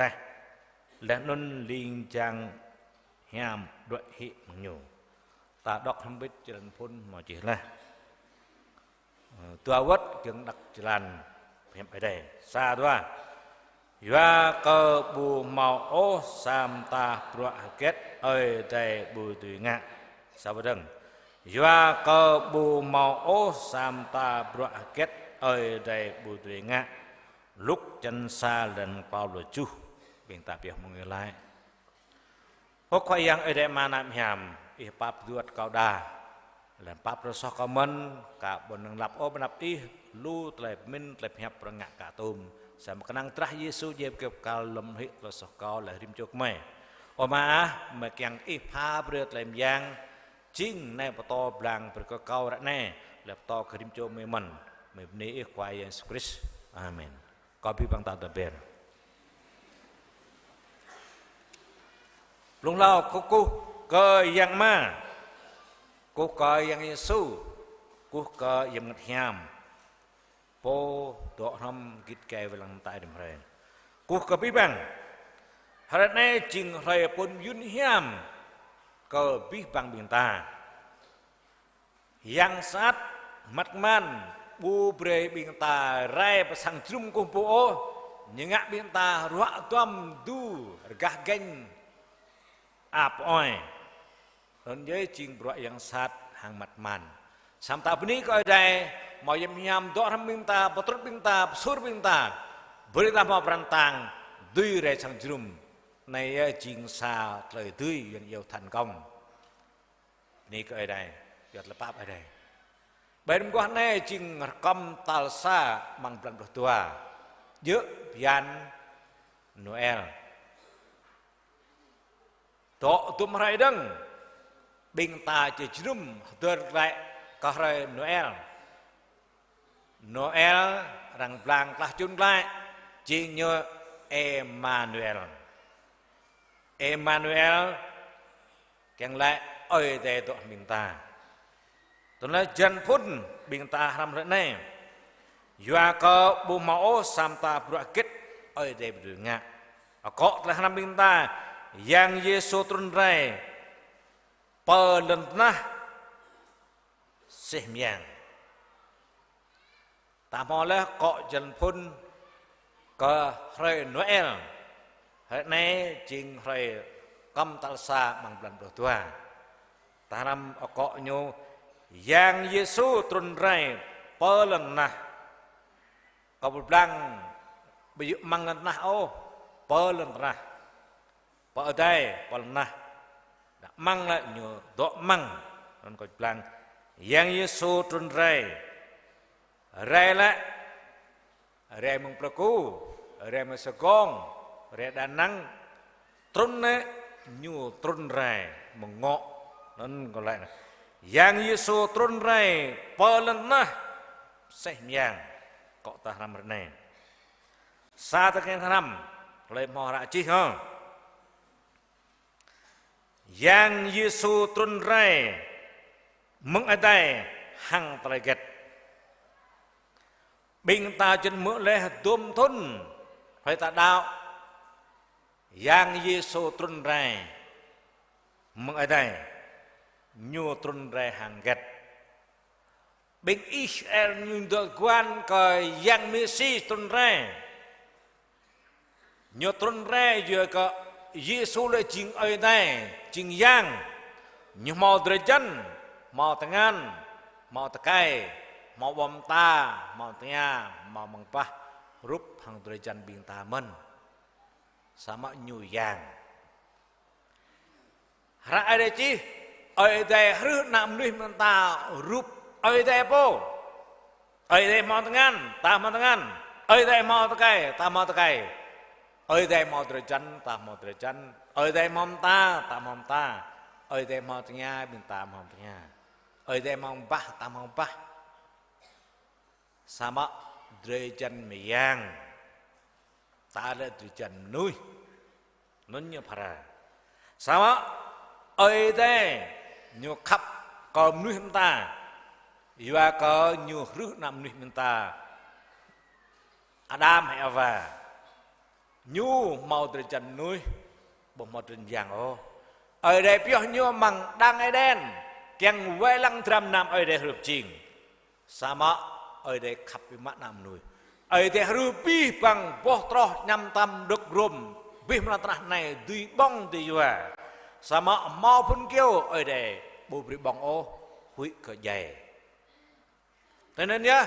lẹ nôn linh trang hiam đội hiện nhiều ta đọc không biết chân phun mà chỉ là tua vất chứng đặc tràn hiểm ở đây xa đó và cơ bù màu ô sam ta bụa kết ơi đây bù tùy ngạ sao vậy đừng và cơ bù màu ô sam ta bụa kết ơi đây bù tùy ngạ lúc chân xa lần bao lửa chu biển tạp biệt một người lại ô khoai yang ở đây mà nằm hiểm y bắp duật cao đà là bắp rồi so comment cả bọn nâng lập ô bên lập y lu tệp minh tệp hiệp rồi ngạ cả tôm sẽ một năng tra Giê-xu dẹp kẹp cao lâm hít và sọc cao là rim chok mày ô mà càng y pha bừa làm giang chính này bắt to blang bừa cao đã nè lập to cái rim chok mày mình ní khoai Jesus Christ amen có bị bằng tao bền lúc nào cô cơ yang ma cú coi yang Yesu cú coi yang ngật hiam po độ năm kít kè về lăng tại đầm rèn cú coi bí bằng hari này chinh rầy pun yun hiam coi bí bằng biển ta yang sát mặt man bu bre biển ta rai pasang trum kumpu những ngã biển ta ruạ tuam du gah ganh ap oi nên với chinh ruạ yang sát hàng mặt man sam ta bini coi đây mau yam yam do ram biển ta potrot biển ta sur biển ta beri ta mau perantang duy rai sang trum này chinh sa lời tươi yang yêu thành công ni coi đây giọt là pap ở đây bên quan này chinh cầm tal sa mang plan tua giữa pian Noel to tum rai dang bing ta che chrum tur lại ka rai Noel rang blang lah chun lại ching nhờ Emmanuel keng lại ơi để tụi mình ta tuần lễ dân phun bình ta làm thế này doa có bu máu sam ta bữa kết ơi để bữa ngạ có là làm bình ta yang Yesu tuần rai per lần na xem yang ta mò là có dân phun có rơi Noel hôm nay chính rơi cầm tal sa bằng lần đầu tua ta làm có nhau yang Yesu trun rai per lần na có một lần bây giờ mang lần na ô per lần na per đây per lần na mang lại nhiều độ mang nên có lần yang Yesu trun rai lại rai mong praku rai masagong rai đà nẵng trun này nhiều trun rai mong ngọ nên còn lại là yang Yesu trun rai per lần na xem yang cọ ta làm này sa ta cái làm lấy mò ra chi hả yang Yesu trun rai mong ở đây hằng tài gật bình ta chân mỡ lẽ tôm thôn phải ta đạo yang Yesu trun rai mong ở đây nhu trun rai hàng gật bên Israel nhưng được quan coi yang Messi trun rai nhu trun rai vừa có Yesu là chính ở đây chính yang nhưng mau đời chân mau tangan mau takai mau bom ta mau tanya mau mengpah rup hang đời chân bình ta men sama nhu yang ra ở đây chi ở đây hư nam nuôi mình ta rup ở đây po ở đây mau tangan ta mau tangan ở đây mau takai ta mau takai ở đây mau đời chân ta mau đời chân ở đây mau ta ta mau ta ở đây mau tanya bình ta mau tanya ở đây mau bah ta mau bah sama đời chân mi yang ta là đời chân nuôi nun như phara sama ở đây nhiều khắp còn nuôi chúng ta và có nhiều rước nam nuôi chúng ta Adam hay Eva nhu màu từ trần nuôi bông màu trần vàng ô ở đây biểu nhu măng đang ai đen keng vẽ lăng trăm năm ở đây hợp trình sama ở đây khắp với mắt nam nuôi ở đây rupi bằng bó trò nhằm tâm được rùm vì mà này tuy bông thì vừa sama mau phun kêu ở đây bố bị bong ô hủy cỡ dày thế nên nhá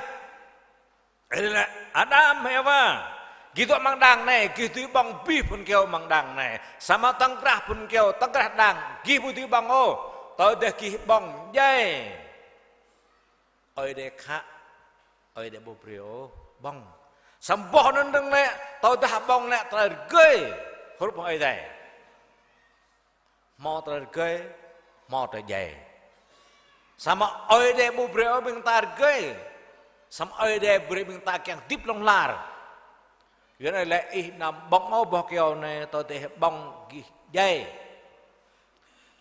đây là Adam hay Eva gitu mang dang này gitu bong bi phun kêu mang dang này sama tăng krah phun kêu tăng krah dang gitu bong ô tới đây ki bong dày ở đây khác ở đây bố bị ô bong sam bỏ nên đừng nè tới đây bong nè tới gây hút ở đây mau tới gây mau tới dày sama ở đây bố bị ô bên ta gây sama ở đây bố bên ta keng tiếp long lar vậy này lại nằm bong máu bò kèo này tôi thấy bong dây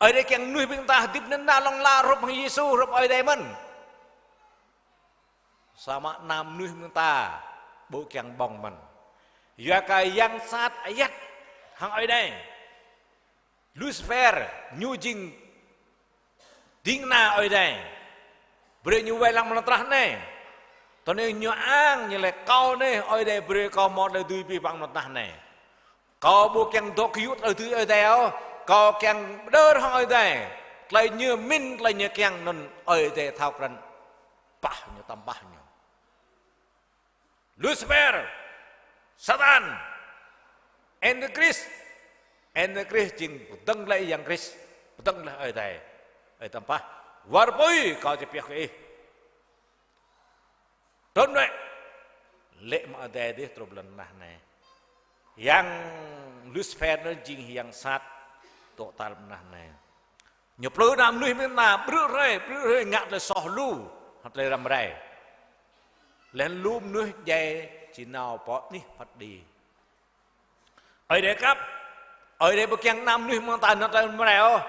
Ơi đây keng nuôi bên ta tiếp nên na long la rộp hàng Giêsu rộp ơi đây mình. Sama nam nuôi bên ta bố keng bong mình. Dua cái yang sát ayat hàng ơi đây. Lucifer nhu jing ding na ơi đây. Beri nhu vai lang melentrah ne. Tao này nhu ang như là câu ne ơi đây beri câu một đời tùy pi bằng melentrah ne. Câu bố keng đốt cứu ở thứ ơi đây câu keng đỡ ơi đây. Lại như min lại như keng nên ơi đây thao cần bah như tam bah như. Lucifer, Satan, Antichrist jing teng lại yang Christ, teng lại ơi đây. Ơi tam bah. Warpoi kau cepiak eh. Tuan dek, lek mak ada deh trouble nah ne. Yang Lucifer nó jing yang sát total nah ne. Nhập lối nam nuôi bên na bự rơi ngạtเลยsò lu hoặcเลยrầm rày. Lên lùm nuôi dây chỉ nào bỏ ní phát đi. Ở đây cấp, ở đây bậc yang nam nuôi mang tài nó rầm rày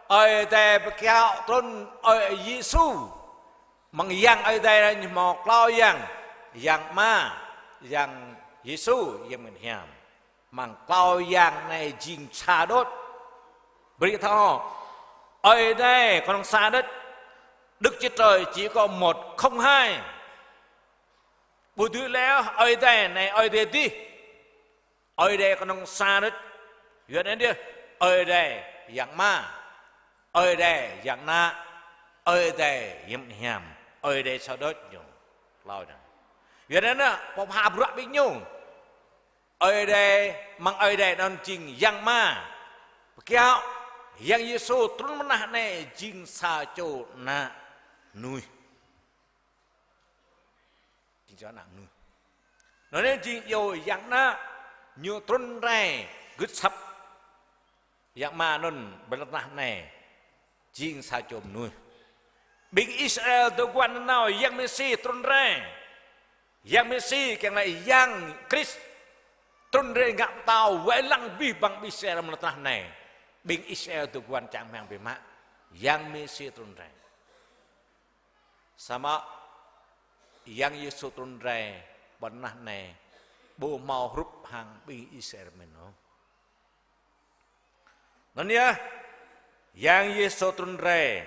ơi đây kéo tôn ơi Giêsu mang yang ơi đây là một lao yang ma yang Giêsu yang mình hiểm mang lao yang này jing cha đốt beri thao ơi đây con xa đất Đức Chúa Trời chỉ có 1 không 2 buổi thứ lẽ ơi đây này ơi đây đi ơi đây con xa đất gần đến đi ơi đây yang ma ơi đây dạng na ơi đây yếm hiểm ơi đây sao đốt nhung lao đó vậy đó nè bọc hà bụi bị nhung ơi đây mang ơi đây non chinh yang ma kéo yang Giêsu trốn mất nè này chinh sa châu na nuôi chinh cho nặng nuôi nó nên chinh rồi yang na nhiều trốn ra gứt sập yang ma non bên nè này jing sa chom nuôi big Israel tu quan nào yang Messi trôn ra yang Messi cái này yang Christ trôn ra ngạm tàu vẽ lăng bi bằng Israel meletah này big Israel tu quan chẳng mang về mạ yang Messi trôn ra sama yang Yesus trôn ra bên này bộ mau rúp hàng big Israel mình không nó nhá yang Yesus trôn ra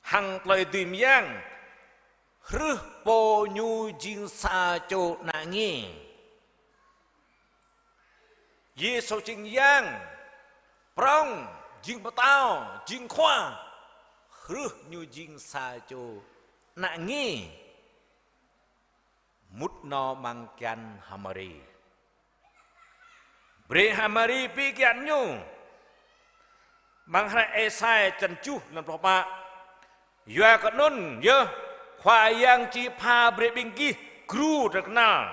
hằng lời tìm yang rư po nhu jing sa cho na ngi Yesus jing yang prong jing patao jing khoa rư nhu jing sa cho na ngi mut no mangkan hamari bre hamari pi kian nyu mang hai esai chân chu lần phò ba ya ka nun ye khoa yang chi pha bre bingki kru terkenal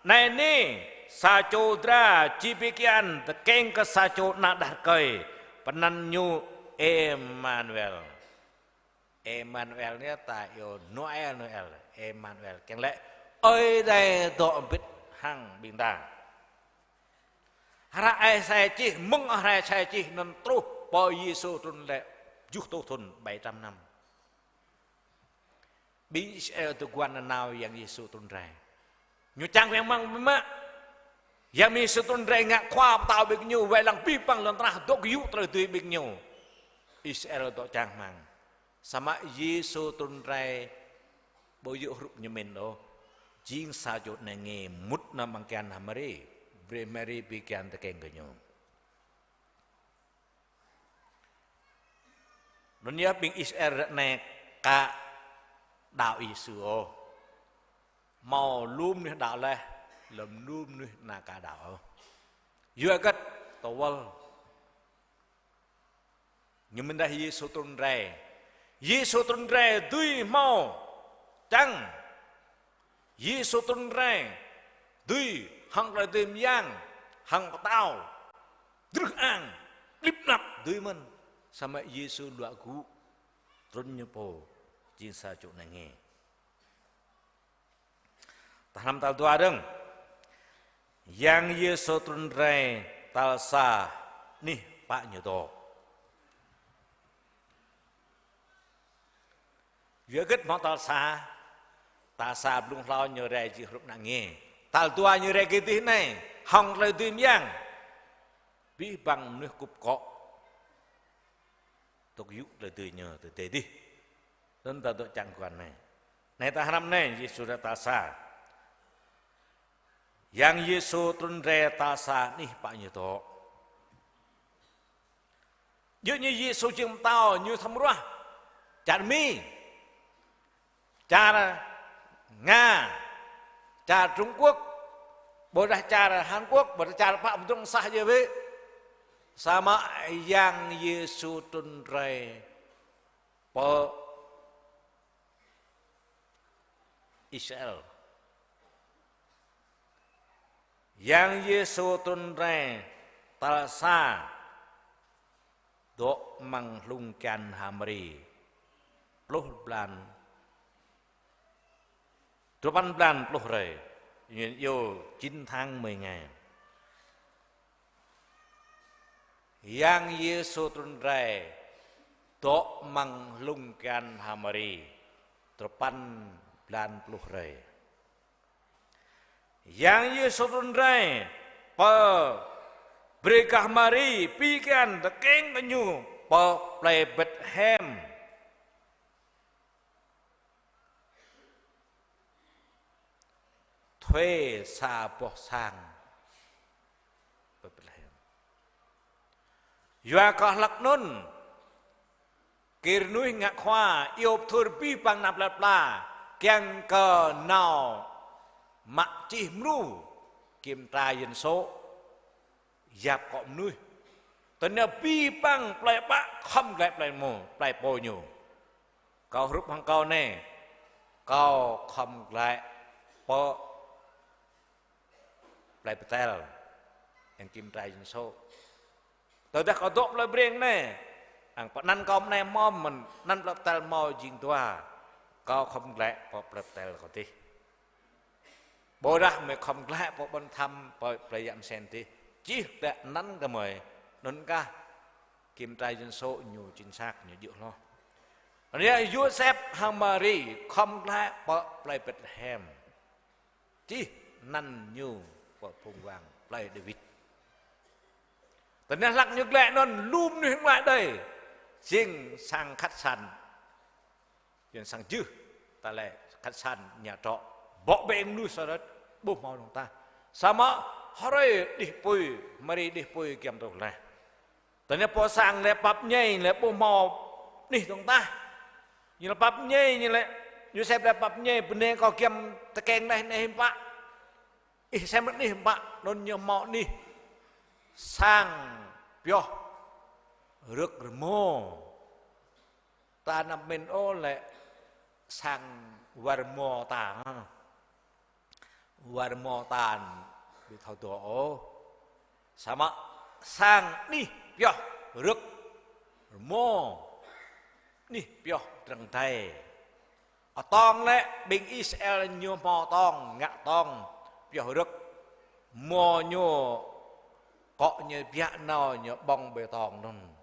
nai ni sa chodra chi pikian te keng ka sa cho na dah kai penan nyu Emmanuel ni ta yo Noel Emmanuel keng le ơi đây do bit hang bình ta hara esai chi mung hara esai chi nan tru po Giêsu trôn lệ giúp tô thôn 700 năm bí Israel tu quan nào yang Giêsu trôn ra nhu trang yang mang ma yang Giêsu trôn ra ngạ khoa tao bị nhiều vậy lang pi bằng lần tra dok yu trời tùy bị nhiều Israel tu trang mang sama Giêsu trôn ra bố dụ rụp như mình đó jing sa jot này nghe mút nam mang kian hamari bre Mary bị kian ta keng nhau dunia ping Israel này cả đạo Giêsu màu lùm này đạo là lùm lùm này là cả đạo vừa cất tàu nhưng mình đã Giêsu trôn ra tuy màu trắng Giêsu trôn ra tuy hằng lại tìm giang hằng tao đức an lip nạp tuy mình sama Yesus dua ku trôn po jin sa cho na nge talam tal tu adeng yang Yesus trôn ra tal sa ni pak nyu to việc kết mong ta xa lung lao nhờ rè chỉ lúc nặng nghe tal tua như rè cái tí này hòng lời tuyên giang bị bằng nước cục cọ tục dụ lời từ nhờ từ tế đi nên ta tội chẳng quan này ta năm này Yesus đã ta xa yang Yesus tuân rè ta xa ní bao nhiêu tổ dựa như Yesus chừng tao như thăm ra chả mi chả Nga chả Trung Quốc bộ đã chả Hàn Quốc bộ đã chả Phạm Trung xa như vậy sama yang Yesus tuân rè po Israel yang Yesus tuân rè ta xa độ mang lung can hamri puluh bulan 8 puluh rồi nhìn vô 9 tháng 10 ngày yang Yesus tuân rè độ mang lung can hamri 8 puluh rồi yang Yesus tuân rè per Berkah mari pikan tekeng penyu po play Bethlehem thuê xa po sang Bethlehem Yua có lạc nun kir nuôi ngạc khoa yêu thur pi bằng nạp lạp la kiang cờ nào mặc chi mru kim tra dân số giáp cọm nuôi tận nhà pi băng plei bạ không lại plei mồ plei po nhiều cao rút hàng cao nè cao không lại po plei betel yang kim trai dân số tôi đã có tốt lời riêng nè hàng năn com nè mom mình năn plei betel mò jing tua cao không lại po plei betel có tí bố ra mày không lại po bên thăm po plei yam sen tí chỉ để nắn cái mời nắn ca kim trai dân số nhiều chính xác nhiều dữ lo. Rồi Joseph hàng Mary không lại bỏ play Bethlehem chỉ nắn nhiều bỏ phùng vàng play David. Tận nên lặng nhược lệ nó lùm như lại đây riêng sang khách sạn riêng sang chứ ta lại khách sạn nhà trọ bỏ bê nuôi sao đất bố màu chúng ta sao mà hari dipui mari dipui kiam tu lah. Tanya po sang le pap nyai le po mau ni tong ta. Ni le pap nyai ni le Yosef le pap nyai bene ko kiam tekeng đây ne himpa. Xem ni himpa non nyo mau ni sang pyo rước mo ta nam men o le sang warmo ta warmo tan bị thao tổ sama sang ni pyo rước mo ni pyo trăng thầy ở tong lẽ bình Israel nhiều mò tong ngạ tong pyo rước mo nhiều có như bia nào như bong bê tong luôn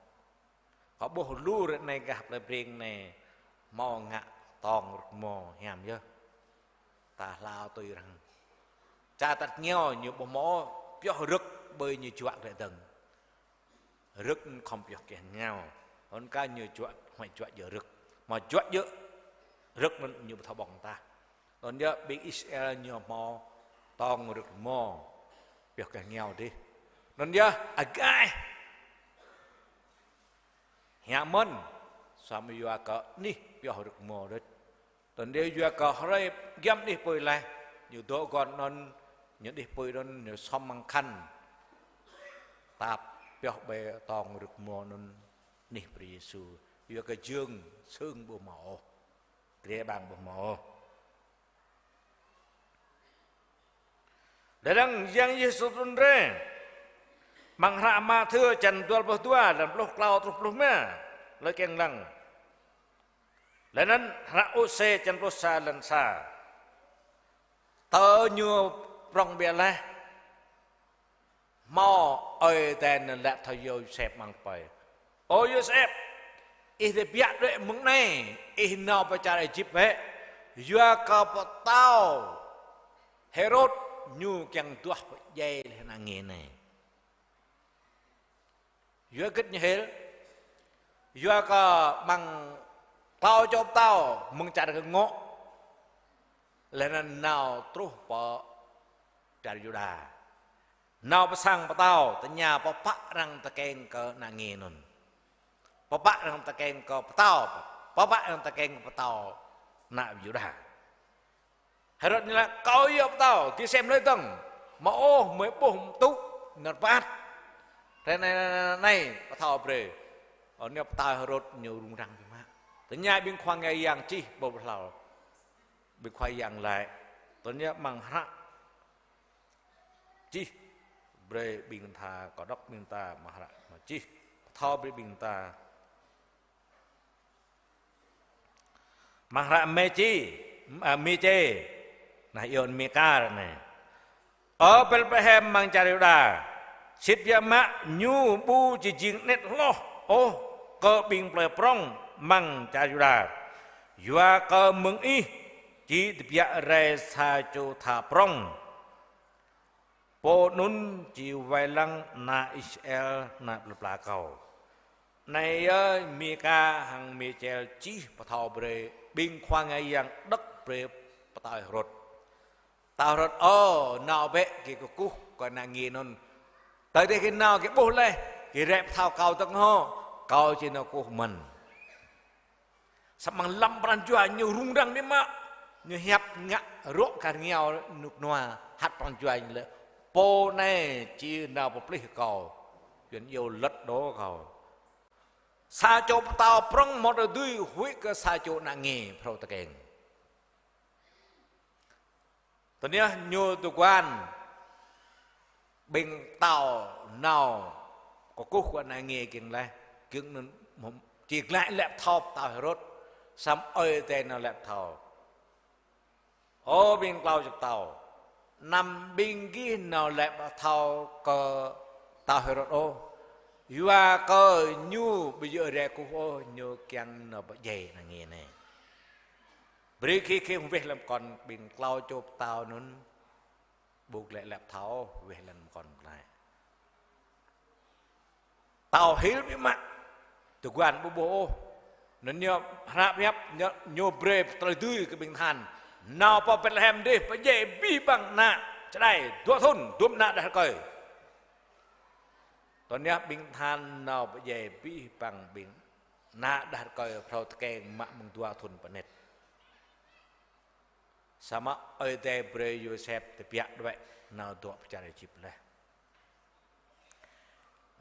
có bố lu rồi này gặp lại riêng này mò ngạ tong mò hàm chứ ta lao tôi rằng cha tắt nhau như bộ mỏ biểu rực bơi như chuột lại từng rực không biểu kèn nhau hơn ca như chuột hoài chuột giờ rực mà chuột dữ rực nó như thao bóng ta còn nhớ bị Israel nhiều mò tòng rực mò biểu kèn nhau đi còn nhớ à cái nhà mân sao mà vừa có ní biểu rực mò đấy còn nhớ vừa có hơi găm đi bơi lại nhiều tổ còn non những đi bơi đó nhiều xóm mang khăn tạp béo bè tòng được mò non nỉ Giêsu vừa cái dương xương bộ mỏ rễ bằng bộ mỏ để đăng giang Giêsu tuân rê mang hạ ma thưa trần tual bờ tua làm lúc lao trục lúc mẹ lấy keng lăng lấy nên hạ ô xe trần bờ xa lần xa tớ như rong bia la mò ơi tên là thầy Joseph mang phải ô Joseph để biết đấy mừng này nào phải trả lời chip vậy vừa có bắt tao Herod như chẳng tuah dây là nàng nghe này vừa kết như thế vừa có bằng tao cho tao mừng trả được ngộ là nào trú bỏ trả Juda nào bắt sang bắt tao tại nhà bắt bác răng ta keng cơ nàng nghe nôn bắt bác răng ta keng cơ bắt tao bắt bác răng ta keng bắt tao nạp Juda Herod như là coi yêu tao kia xem nơi tầng mà ô mới bùng túc ngật bát thế này bắt tao về ở nơi tao Herod nhiều rung răng mà tại nhà bên khoang ngày yang chi bầu lào bên khoang yang lại tôi nhớ bằng hả chi bre bình tha có đốc bình ta mà chi thao bre bình ta mà hả mê chi mê chê này yon mê ca này ở Bethlehem mang cha đà xịt ya mạ nhu bu chỉ chính nét lo ô cơ bình ple prong mang cha đà yua cơ mừng y chỉ bia re sa chu tha prong po nun chỉ vài lăng na Israel na bla cầu này ơi mi ca hàng mi chèl chi bắt thao bre bình khoang ngày yang đất bre bắt thao rốt tao rốt nào bé cái cú còn nàng nghe non tới đây cái nào cái bố lên cái rẹp thao cầu tận ho cầu chỉ nó của mình sắp bằng lâm ban chua nhiều rung răng đấy mà như hẹp ngã rỗ cả nghèo nục noa hạt ban chua anh lệ po này chỉ nào một lấy cầu chuyện yêu lật đó cầu sa chỗ tao prong một đôi huy cái sa chỗ nàng nghe pro ta kengตอนนี้โยตุกวันเบ่งเต่าเน่าก็กู้คนนายเงี้ยกินเลยกินนั้นผมจีกlạiแลบทอบเต่ารถซ้ำเอ้ยแต่น่ะแลบทอบโอ้เบ่งเต่าจากเต่านำบิงกี้น่ะแลบทอบก็เต่ารถโอ้ยัวก็ยูไปเยอะแรกกูโอ้ยูเกียงน่ะใหญ่น่ะเงี้ยเนี่ยบริคีเข้มเวลาก่อนบินเล่าโจบเตานั้นบุกแหลบเท้าเวลาก่อนไรเตาหิลมิมะตุกวันบุโบนั่นเนี่ยพระพิบเนี่ยโยเบรฟตรดุยกับบิงทันนาวพอเป็นแฮมดิไปเย่บีบังนาจะได้ตัวทุนตัวนาได้ก่อยตอนนี้บิงทันนาวไปเย่บีบังบิงนาได้ก่อยเพราะตะแกงมะมึงตัวทุนปนเน็ตsama ơi bre Yosef te piak doi nào dok percaya chip lah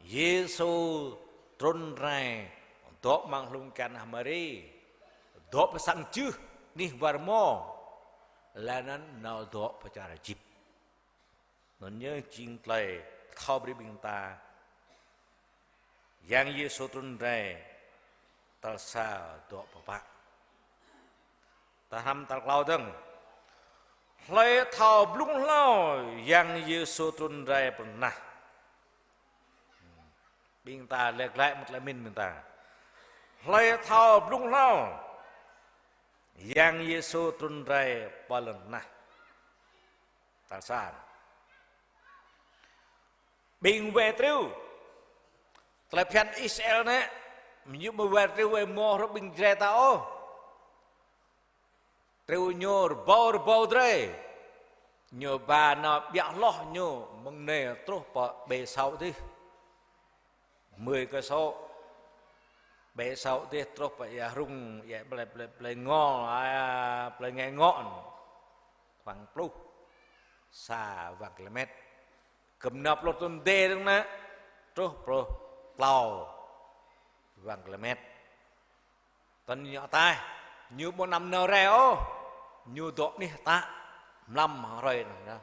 Yesu trôn rai dok manglungkan hamari dok pasang chư nih varmo lanan nào dok percaya chip non nhớ ching tlai thao bri bing ta yang Yesu trôn rai tal sa dok papa ta ham tal lau deng lấy thao blung lao yang Yesu trôn rai pernah bing ta lek lại một lại min ta lấy thao blung lao yang Yesu trôn rai pernah ta san bing về triu lại phiền Israel nè như mà về triu về mò rồi bing ra tao triu nhor bau dre nhờ bà nó bịa lo nhờ mong nề trốt bỏ bề sau đi 10 cái số bề sau đi trốt bỏ ya rung ya ble ngon ble nghe ngọn khoảng plus xa vàng km cầm nạp lột tuần đê đúng nè trốt pro lao vàng km tuần nhỏ tai như một năm nào rèo như độ ní ta năm rồi nè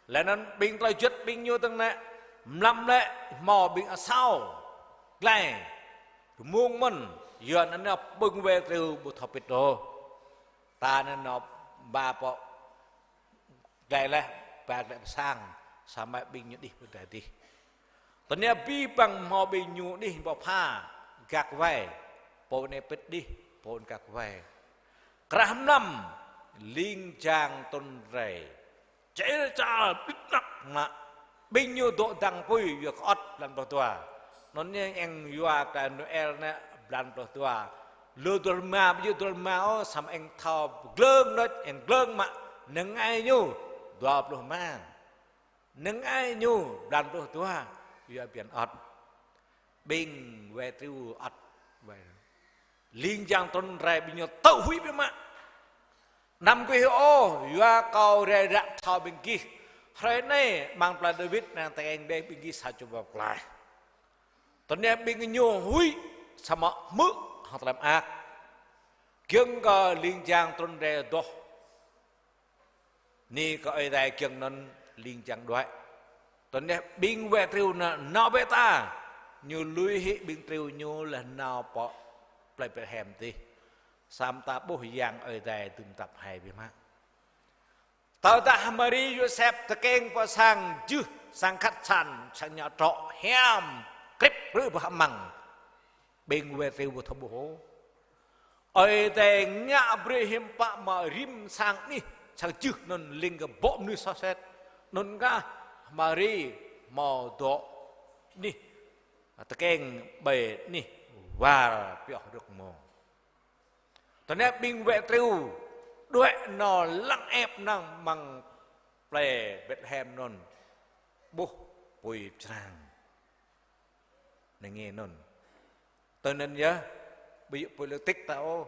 lại nó bình tay chất bình như từng nè năm lệ mò bình ở sau lại muông mình giờ nó bưng về từ bộ thập bịch đồ ta nên nó ba bộ lại lại và lại sang sao mà bình như đi bên đi tận nhà bi bằng mò bình như đi bỏ pha gạt vay po ne pet di pon kak vai kram nam ling chang ton rei chế cha bít nặng mà bình nhiêu độ đằng pui việc ót lần bờ tua nó như anh yua cái Noel nè lần bờ tua lừa tuần mà bây giờ tuần mà sắm anh thao gương đó anh gương mà nâng ai nhu đọp đồ mà nâng ai nhu lần bờ tua yua biển ót bình về tiêu ót về liên giang tôn rè bình nhiêu tàu huy bên mà nằm cái ô yua cầu rè rạng thao bên kia hari này mang pla David nang teng deh pergi saja bawa Tanya pergi nyuhui sama muk hatalam ak. Kieng ka linjang tron re doh. Ni ka ai dai kieng non linjang doai. Tanya bing we triu na beta nyu lui hi bing triu nyu là nào po play pe hem ti. Sam ta bo yang ai dai tum tap hai bi ma. Tao ta hamari Yosef ta keng pa sang ju sang khát chan sang nhà trọ hem clip rư ba măng bên về tiêu thâm bố ơi te ngã Ibrahim pa mà rim sang ni sang ju non linh cái bom ni sao xét non ga Mary mò độ ni ta keng bề ni và biểu được mò tao nè bên về tiêu đuổi nó lăng ép năng bằng plei Bethlehem non bố bùi tràng này nghe non tôi nên nhớ bây giờ bùi lực tích tao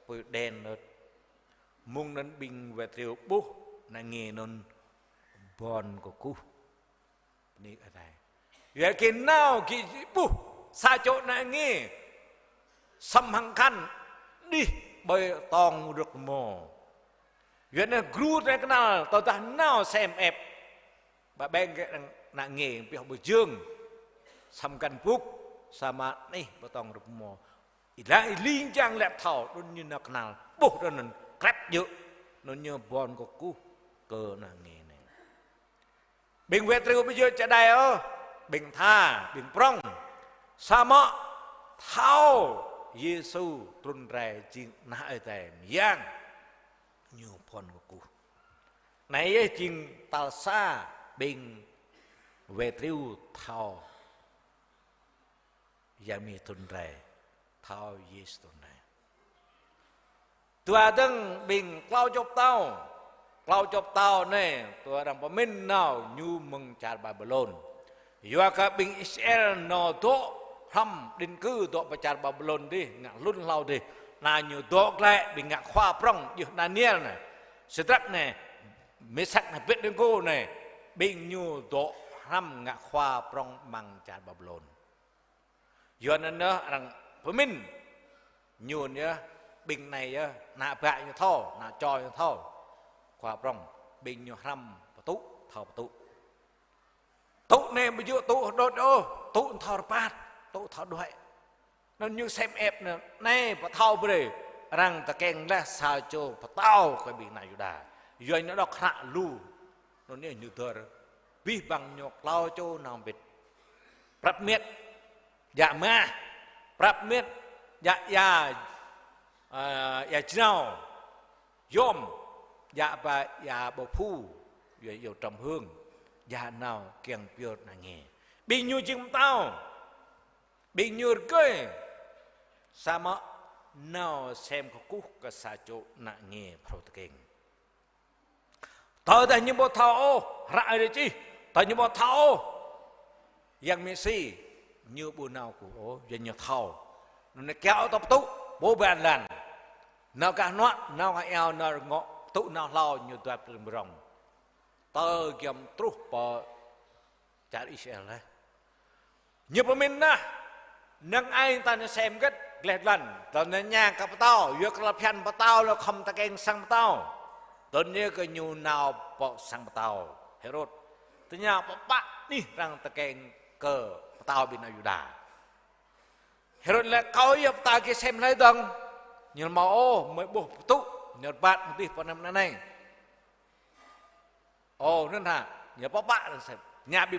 bùi đèn nữa mung nên bình về triều bố này nghe non bon của cú này ở đây vậy cái nào cái bố xa chỗ này nghe xăm hàng khăn đi bơi tòng được mồ vậy nên gru này cái nào tao ta nào xem ép bà bên cái nặng nghề bị học bồi dương xăm căn phúc sama nih potong được mồ lại liên trang lẹp thảo nó như nào cái nào bố nó nên crap dự nó như bon của cú cơ nặng nghề này bình về triều bây giờ chạy đây ơ bình tha bình prong sama thao Giêsu tuân rè chính nãy tại giang nhiều phần của cụ này chính tao xa bên về tiêu thao gia mi tuân rè thao Giêsu tuân rè tua đừng bình lao chọc tao này tua đằng bờ minh nào như mừng chặt Babylon do các bình Israel nó tốt thăm định cư độประชา Babylon đi ngã luôn lao đi là nhiều độ lại bị ngã khoa prong như Daniel này Shadrach này Meshach này Abednego này bị nhiều độ thăm ngã khoa prong mang chặt Babylon do nên đó rằng với mình nhiều nhá bình này nạ bại như thao nạ trò như thao khoa prong bị nhiều thăm tụ thao tụ này bây giờ tụ đốt tụ thao pat tụ thảo đuổi nó như xem ép nè này và thao bề rằng ta keng là sao cho và tao cái bị này đà rồi nó đọc hạ lu nó như tờ vì bằng nhọc lao cho nào biết prap miết dạ ma prap miết dạ chào yom dạ và dạ bầu phu rồi dầu trầm hương dạ nào kiêng piot là nghe bị như chim tao bị nhur cái sama nào xem có cú cái sa chỗ nặng nghe protein tao đã như bộ thao rải đấy chứ tao như bộ thao yang Messi như bộ nào của dân như thao nó kéo tập tụ bố bàn lần nào cả nó nào cả eo nào ngọ tụ nào lao như toàn từng rồng tao kiếm trúc bỏ trả Israel đấy như bộ mình na nâng ai ta nó xem cái lẹt lần tao nó nhà cặp tao việc là phen bắt tao là không ta keng sang tao tao nhớ cái nhu nào bỏ sang tao Herod tao nhà bỏ bạn đi rằng ta keng cờ tao bị nào đà Herod là câu yêu ta kia xem lấy đằng nhưng mà ô mới bổ tụ nhớ bạn một đi vào năm này ô nên hả nhớ bỏ bạn là xem nhà bị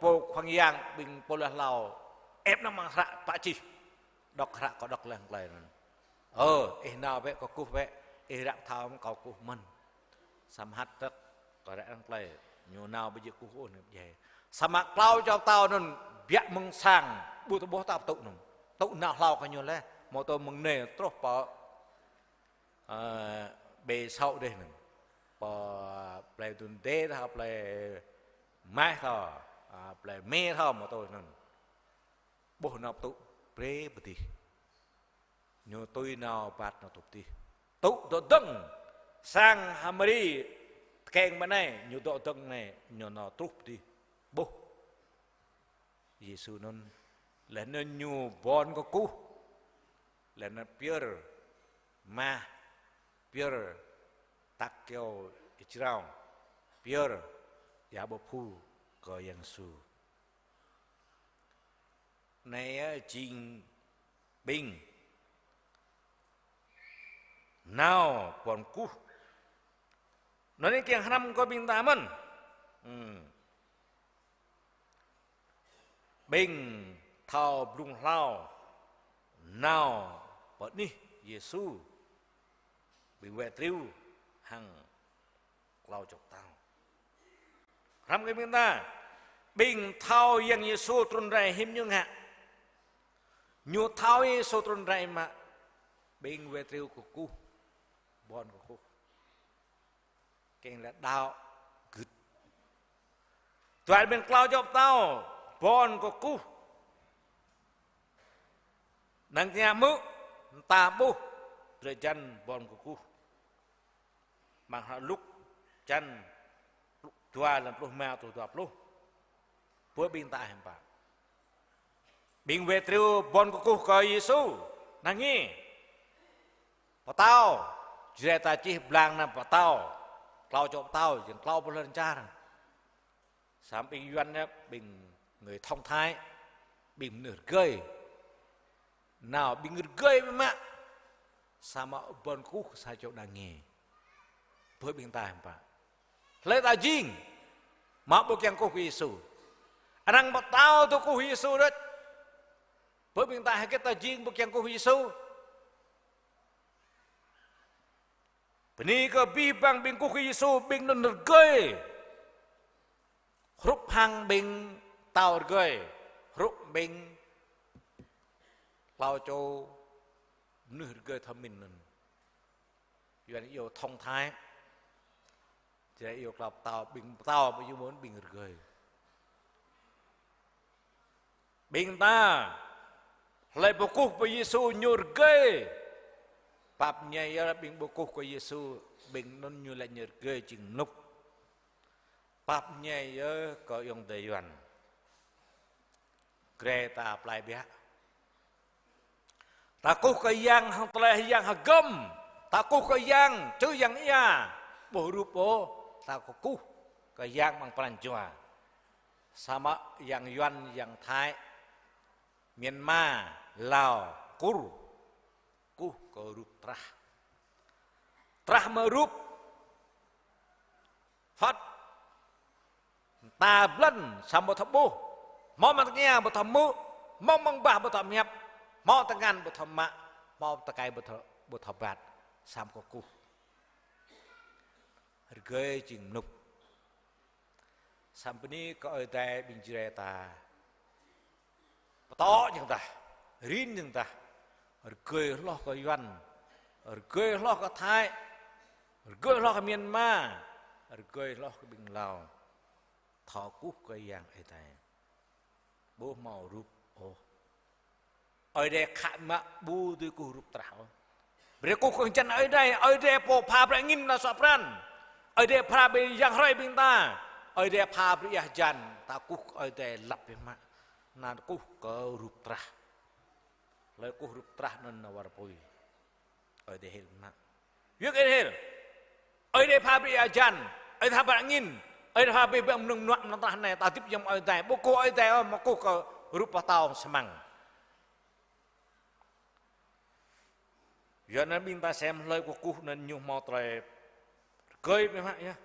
bộ khoang giang bị bộ là lào ép nó mang ra bạ chi đọc hạ có đọc lăng lại nào vậy có cú vậy rạng thao mà có cú mình sắm hát rất có rạng lại nhiều nào bây giờ cú ổn được vậy sắm mặc lao cho tao nên vẽ mừng sang bùi tao bố tao tụ nào lao cái nhiều lẽ mà tôi mừng nề tốt bỏ bề sau đây nè bỏ plei tuần tết ha plei mai thọ plei mê thọ mà tôi nè bố nào tụ pre bự đi nhiều tôi nào bát nào tụ đi tụ tôi đừng sang hamari keng bên này nhiều tôi đừng này nhiều nào tụ đi bố Giêsu non là nên nhiều bon có cú là nó pier ma pier tak kêu Israel pier ya bo phu có yang su này chính bình nào còn cú nó nên kiêng năm có bình ta mình bình thao brung lao nào bớt đi Giêsu bình vệ triu hằng lao chọc tao năm cái bình ta bình thao yang Giêsu trôn rai hiếm nhưng hạ nhu thao Giêsu trôn rai mà bình vệ triu của cu bon của cu cái là đạo gứt toàn bên lao chọc tao bon của cu nang nhà mũ ta bu rồi chân bon của cu bằng họ lúc chân tua làm lúc mèo tụi tụi lúc bữa bình ta hem pa bình về triu bon của cu coi Giêsu nang nghe bà tao chỉ ta chỉ blang nằm bà tao lao cho tao chỉ lao một lần cha rằng sám bình doan nhé bình người thông thái bình nửa gơi nào bình nửa gơi mà sama bon ku sa cho đang nghe với bình ta pa lấy ta jing mà bộ kiang ku Giêsu anh bắt tao tu ku Giêsu đó với bình ta hay cái ta jing bộ kiang ku Giêsu Bini ke bibang bing ku Giêsu bing non nergoi rup hang bing tao nergoi rup bing lao châu nergoi tham min non yuan yêu thông thái chỉ yêu lọc tao bây giờ muốn bing nergoi bing ta lại bộ cục với Giêsu nergoi Pap nya bing bukuh ko Yesu bing non như là nhật ghê chừng nục Pap nya có用的yuan Greta plai bia ta ku ka yang hang tleh yang hagam ta ku ka yang chư yang ia bo rupo ta ku ka yang mang pranjua sama yang yuan yang Thái Myanmar Lào Kur ku có rụp trah mà rụp phát ta lần sam bộ thập bu mong mang nghe bộ thầm mũ mong mang bà bộ thầm hẹp mong ta ngàn bộ thầm mạ mong ta cài bộ thầm bạt sam có cu ghê chừng nục sam bini có ở đây bình chire ta to như ta rin như ta cười lo cái yuan cười lo cái Thái cười lo cái Myanmar cười lo cái Bình Lào thọ cúc cái yang ấy này bố màu rụp ở đây khát mà bu tôi cu rụp trào bây cô không chân ở đây bộ pha bẹ nghìn là sọp ran ở đây pha bẹ yang rơi bình ta ở đây pha bẹ jan ta cúc ở đây lặp về mà nan cúc có rụp trào lấy cô rụp trah nên nawar pui ở đây hel na việc ấy hel ở đây pha bị ajan ở đây pha angin ở đây pha bị bom nung nuat nó ta này ta tiếp dòng ở đây bố cô ở đây mà cô có rụp tao semang giờ nên bin ta xem lời của cô nên nhiều màu trời cười với mặt nhá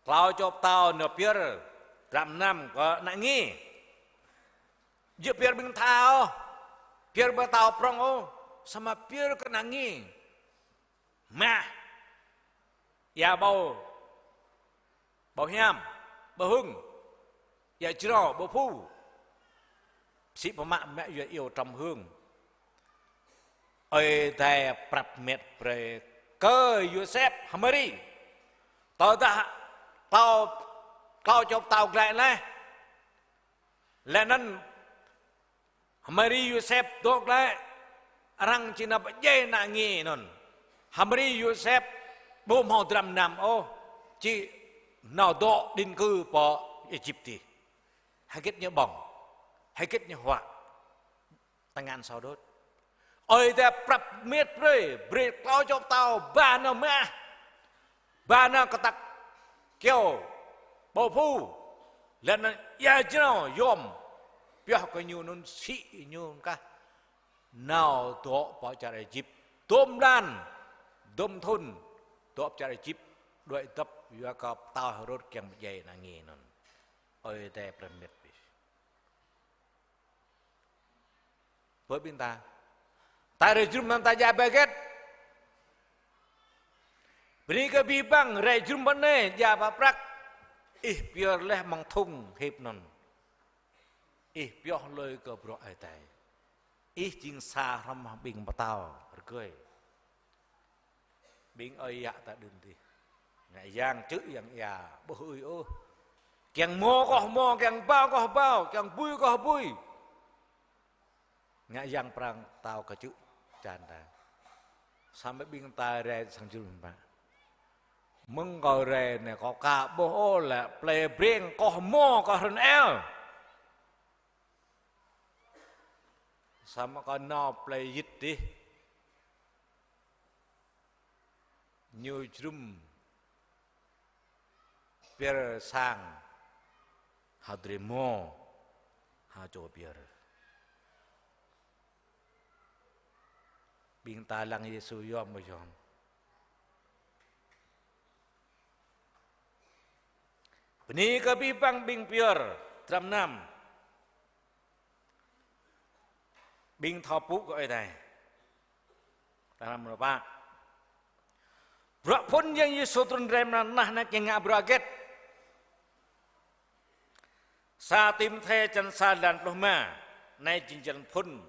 lao cho tao nửa pier Ram nam có nặng nghi. Dia biar bing tao. Biar batao prong o. Sama biar ke nặng nghi. Mà. Ya bầu. Bầu hiam. Bầu hưng. Ya chiro bầu phu. Sĩ bà mạ mẹ yêu trong hương. Ơi thầy prap mệt pre cơ Yosef Hamari. Tao chọc tao lại này. Lẽ nên Hamari Yosef tốt lại. Răng chỉ là bệnh dây nạ nghi nôn. Hamari Yosef bố màu đầm nằm ô. Chỉ nào độ định cư bỏ Egypt. Hay kết như bỏng. Hay kết như họa. Tăng ăn sao đốt. Ôi ta prap miết rồi. Bret cao cho tao ba nào mà. Ba nào có tắc. Kêu. Bộ phu. Lần này. Ya chứ nào yom. Biểu có nhiều nôn sĩ nhiều cả. Nào tổ bỏ trả Egypt. Tôm đàn. Tôm thun. Tổ trả Egypt. Đuổi tập. Và có tao hả rốt kèm dây là nghe nôn. Ôi ta prap miết. Với bên ta. Ta rejum nan ta ja baget. Beri ke bibang rejum bane ja baprak. Biar leh mang thung hip non. Biar lơi ke bro ai tai. Jing sa ram bing batao rgoi. Bing oi ya ta dun ti. Ngai yang chữ yang ya bo ơi ô. Keng mo, keng bao, keng bui. Ngai yang perang tao ke chữ canda. Sampai bing ta re sang jurun ba. Meng ko re ne ko ka bo la play bring ko mo ko ren el. Sama ko no play yit đi. Nhiều jrum. Biar sang hadrimo ha jo biar. Bing talang Yesu yom mo yom. Bini ka bibang bing pior tram nam. Bing thopu ko ai này. Tram lo ba. Bro pun yang Yesu turun rem nah nak yang abraget. Sa tim the chan sa dan ploma. Nay jin jan pun.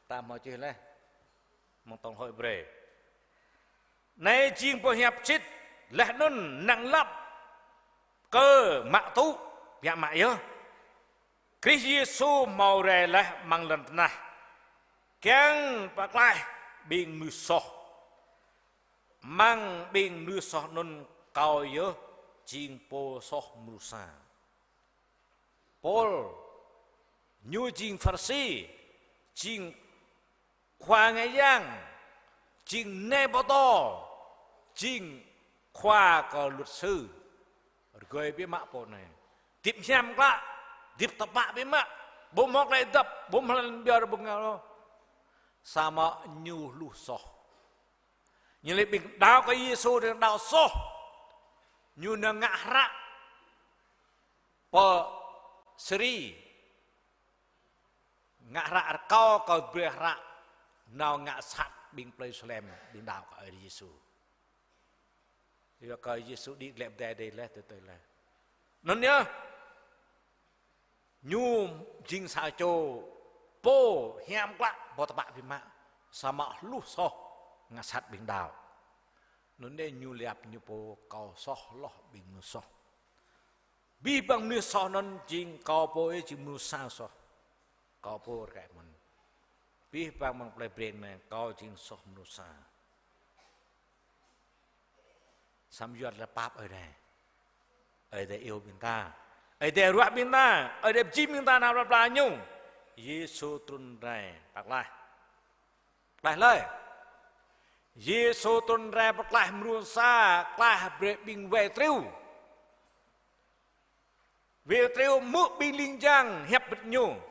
Ta mau chơi le. Mong tông hội bề. Nay chiên bộ hiệp chít. Lẽ nôn nặng lắp. Cơ mạ tú. Dạ mạ yếu. Christ Giêsu màu rè lẽ mang lần này. Keng bạc lại. Bình mưu sọ. Mang bình mưu sọ nôn cao yếu. Chiên bộ sọ mưu xa. Paul. Như chiên Pharisee. Chiên khoa ngày giang. Chiên nê bó to. Chiên khoa có luật sư. Rồi biết mạ bộ này. Tiếp xem quá. Tiếp tập mạ biết mạ. Bố mọc lại tập. Bố mọc lại biar bông ngào đó. Sama nyu lu so. Như lấy bình đào cái Giêsu thì đào so. Như nó ngạ rạ. Bờ seri. Ngạ rạ cao có bề rạ. Nào ngạ sát bình Jerusalem. Bình đào có Giêsu. Thì có Giêsu đi lẹp đây lẽ tới lẽ. Nó nhớ. Nhu jing sa cho. Bố hiam quá. Bố ta bạc vì mạ. Sama lu so. Ngạ sát bình đào. Nó nên nhu lẹp như bố cao so lo bình mưu so. Bi bằng mưu so nó jing cao bố ấy chứ mưu sao so. Cao bố rẻ mình. Bi bằng play brain này cao jing so mưu sa. Sam yuat là pap ở đây. Ở đây yêu mình ta. Ở đây ruột mình ta. Ở đây chim mình ta nào là bà nhung. Giêsu trun rai bạc lại. Lại lời. Giêsu trun rai bạc lại mưu sa. Lại bệ bình về triu. Về triu mũ bình linh giang hẹp bật nhung.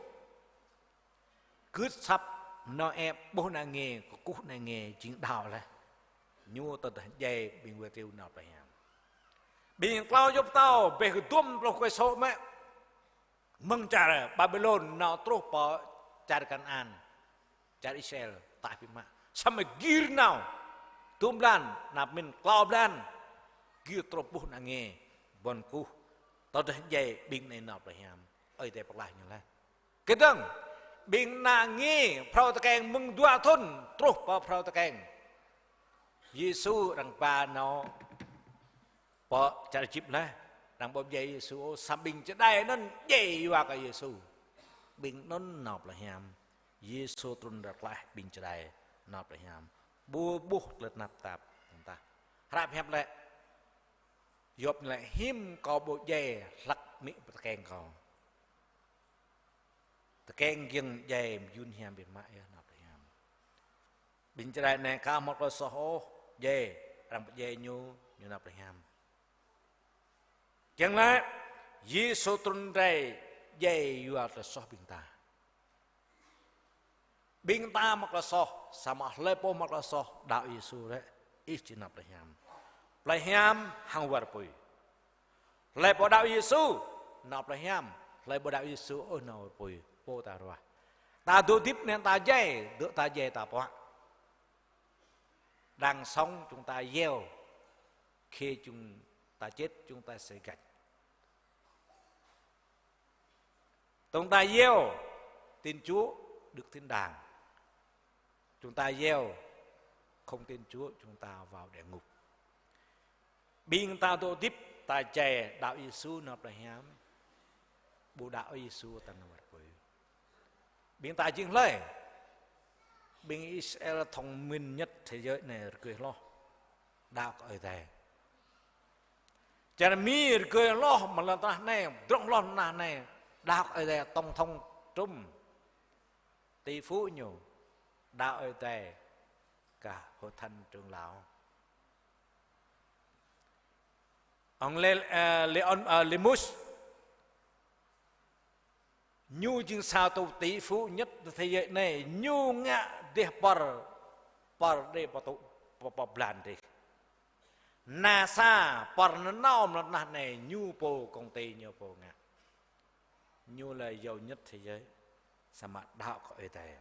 Cứ sắp nó em bố nà nghề. Có cú nà nghề chính đạo là. Nhu tật dây bình về triu nào phải hàm. Bình cao giúp tao. Về cái tuâm rồi quay sổ mẹ. mừng trả Babylon nào trúc bỏ trả Canaan trả Israel tại phía mạng sao mà ghi nào tùm đàn nạp mình cloud đàn ghi trúc bút nà nghe bọn cú tao đã dạy bình này nạp lại hàm ơi đây bạc lại như thế cái đừng bình nà nghe phao ta kèng mừng đua thôn trúc bỏ phao ta kèng Giêsu rằng bà nó bỏ trả chip này rằng bom dây Giêsu sam bình cho đây nó dây vào cái Giêsu bình nó nộp lại hàm Giêsu tuân đặt lại bình cho đây nộp lại hàm bua buộc lật nạp tạp chúng ta rạp hẹp lại dọc lại hiếm có bộ dây lắc miệng ta kèn còn ta kèn dừng dây yun hàm biệt mãi nộp lại hàm bình cho đây này cao một lo số dây rằng dây nhu nộp lại hàm chẳng lẽ Giêsu tuân đây dây vào là so bình ta mặc là so sama lepo mặc là so đạo Giêsu đấy ít chỉ nạp lại ham hàng vật bồi lepo đạo Giêsu nạp lại ham lepo đạo Giêsu ở nào bồi po ta rồi ta đôi tiếp nên ta dây được ta dây ta bỏ đang sống chúng ta gieo khi chúng ta chết chúng ta sẽ gặt chúng ta gieo tin Chúa được thiên đàng chúng ta gieo không tin Chúa chúng ta vào địa ngục bình ta tổ tiếp ta chè đạo Giêsu nộp lại hám bộ đạo Giêsu ta nộp lại bình ta chừng lấy bình Israel thông minh nhất thế giới này cười lo đạo ở đây cho nên mi cười lo mà là ta này trong lo này đạo ở đây tông thông trung tỷ phú nhiều đạo ở đây cả hội thánh trưởng lão ông Lemus nhu chừng sao tu tỷ phú nhất thế giới này nhu ngạ để par để bảo tụ bảo plan đi NASA par nó nom là này nhu po công ty nhiều po ngạ nhu là giàu nhất thế giới sao mà đạo có ở đây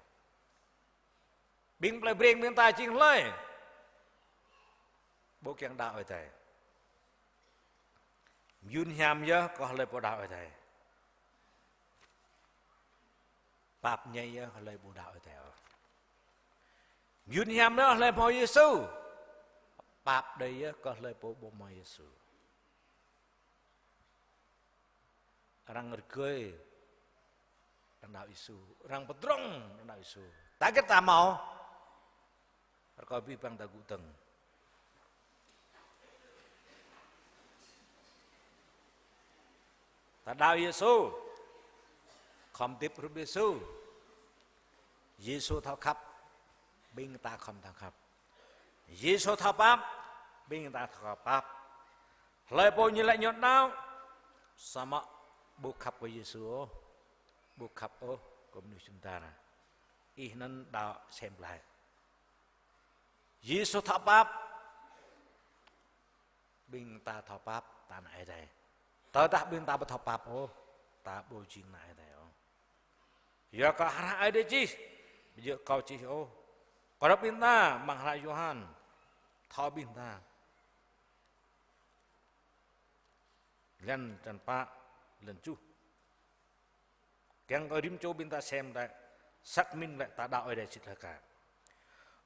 bình lại bình bên ta chừng lấy bố kiện đạo ở đây yun hiam nhớ có lời bộ đạo ở đây bạp nhây nhớ có lời bộ đạo ở đây yun hiam nhớ lời bộ Giêsu bạp đây nhớ có lời bộ môi Giêsu orang cười orang đạo Giêsu orang pedrong orang đạo Giêsu tak kita mau kau bipang tak guteng ta đạo Giêsu không tiếp rút Giêsu Giêsu thao khắp bên ta không thao khắp Giêsu thao pháp bên ta thao pháp lời bộ như lại nhọn nào sama buộc khắp của Giêsu buộc khắp ô cũng như chúng ta ý nên đạo xem lại Giêsu thọ pháp bên ta thọ pháp ta này đây ta đã bên ta bắt thọ pháp ô ta bố chính này đây ô giờ có ai đây chứ giờ câu chỉ ô có đó bên ta bằng lại Gioan thọ bên ta lần trần pa lần chú keng ở điểm chỗ bên ta xem đây xác minh lại ta đạo ở đây chỉ là cả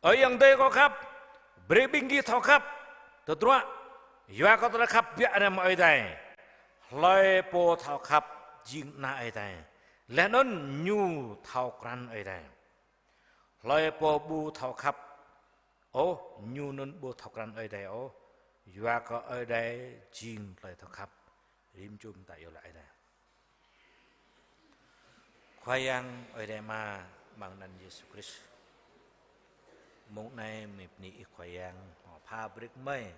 ở yang đây có khắp beri binggi thao khắp từ đó giờ có ta khắp bịa ra mọi đây lời po thao khắp jing na ở đây lẽ nó nhu thao cran ở đây lời po bu thao khắp ô nhu nôn bu thao cran ở đây ô giờ có ở đây jing lời thao khắp điểm chung tại ở lại đây khoai yang ở đây mà bằng nền Giêsu Christ một ngày mịp nị khoai yang họ pha brick mây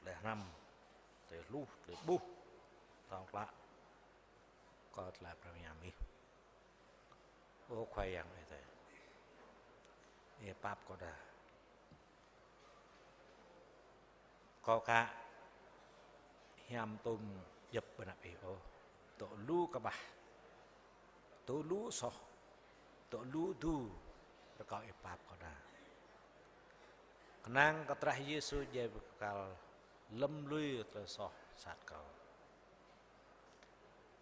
để năm để lu để bu tao lạ có là Miami ô khoai yang ở đây e pap có đà có cả hiam tôm dập bên này ô tổ lu cả bà tu lu so tu lu tu rekau ipap kau dah kenang keterah Yesus jadi bekal lem lui tersoh saat kau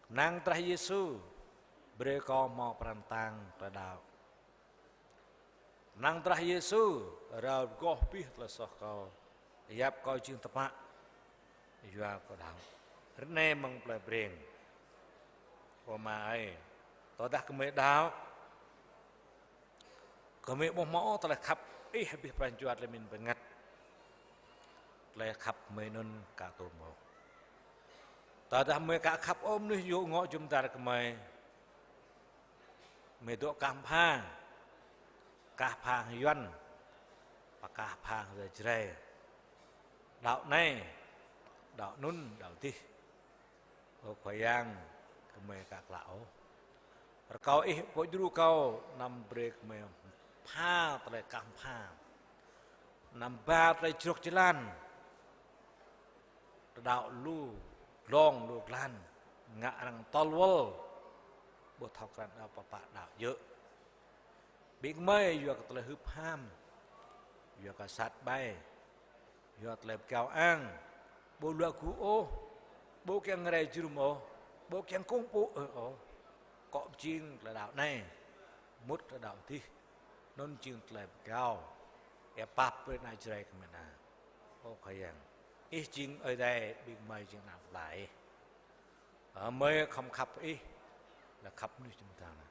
kenang terah Yesus beri kau mau perantang terdauk kenang terah Yesus rau goh pih tersoh kau yap kau jing tepak jua kau dauk rene meng plei breng kau mai tao dah kemai dauk kemai mau telah kap habis panjuat lemin bengat telah kap menun katur mau tao dah mai kak kap om ni yuk ngok jumtar kemai medok kampang kah phang yuan pakah phang rồi jrai đạo này đạo nun đạo ti ô khoai yang kemai kak lão kau poj dulu kau nam break kemai pha telah kampang nam ba telah jeruk jalan đạo lu long lu lan ngak rang tolwol buat thokran apa pak đạo dữ big mây vừa telah hấp ham vừa cả sát bay vừa telah kau ang bố lua cú ô bố keng ngài jurum ô bố keng cung pu ô cọp chiên là đạo này mút là đạo ti non chiên telah kau pap bên này chơi cái mình à ô khai yang ít chiên ở đây big mây chiên làm lại ở mây không khắp ít là khắp nơi chúng ta nè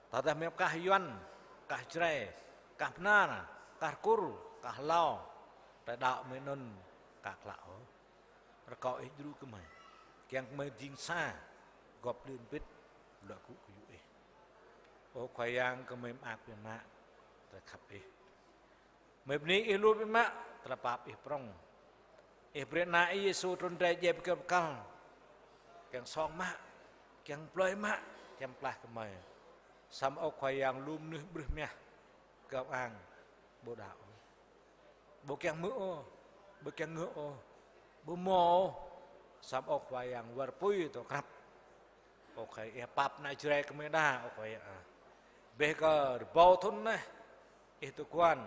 ta đã mấy cả yuan cả chơi cả na nè cả kur cả lao tại đạo mới non cả lão rồi có ít dulu cái mày keng mày dinh xa gọp liên bít là cụ của you ô khoai yang cái mày ác bên mạ tại khắp ít mày ní ilu bên mạ tại bạp ít prong ít bữa nay Giêsu trốn ra dẹp cái căng keng song mạ keng plei mạ keng pleh cái mày sam ô khoai yang lum nước bứt mía gặp ang bố đạo bố keng mỡ bố keng ngựa bố mò sam ô khoai yang war pui to krap okay pap na jrai kemai dah okay beka bau thun ne itu kuan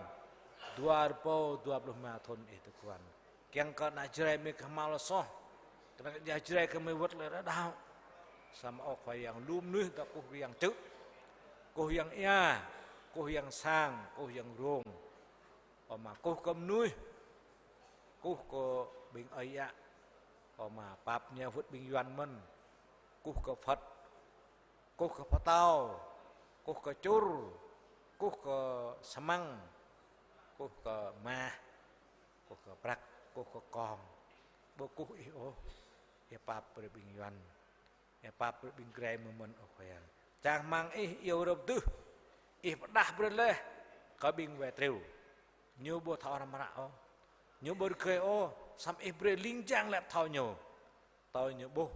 2025 thun itu kuan keng ka na jrai me kamal so kena jrai kemai wat le dau sam ô khoai yang lum nuih ta ku yang chữ cô yang ia cô yang sang cô yang rong mà cô cầm nuôi cô có bình ấy ạ mà bạp nhà vượt bình doan mình cô có Phật cô có Phật tao cô có chur cô có samang cô có ma cô có brak cô có con bố cô yêu bạp bình doan bạp bình gray mà mình ở khoe chàng mang yêu đầu tư đạp lên lên có bình về triều nhiều bộ thọ làm rạo nhiều bộ cười ô sam ibre linh trang lẹp thọ nhiều tôi nhiều bộ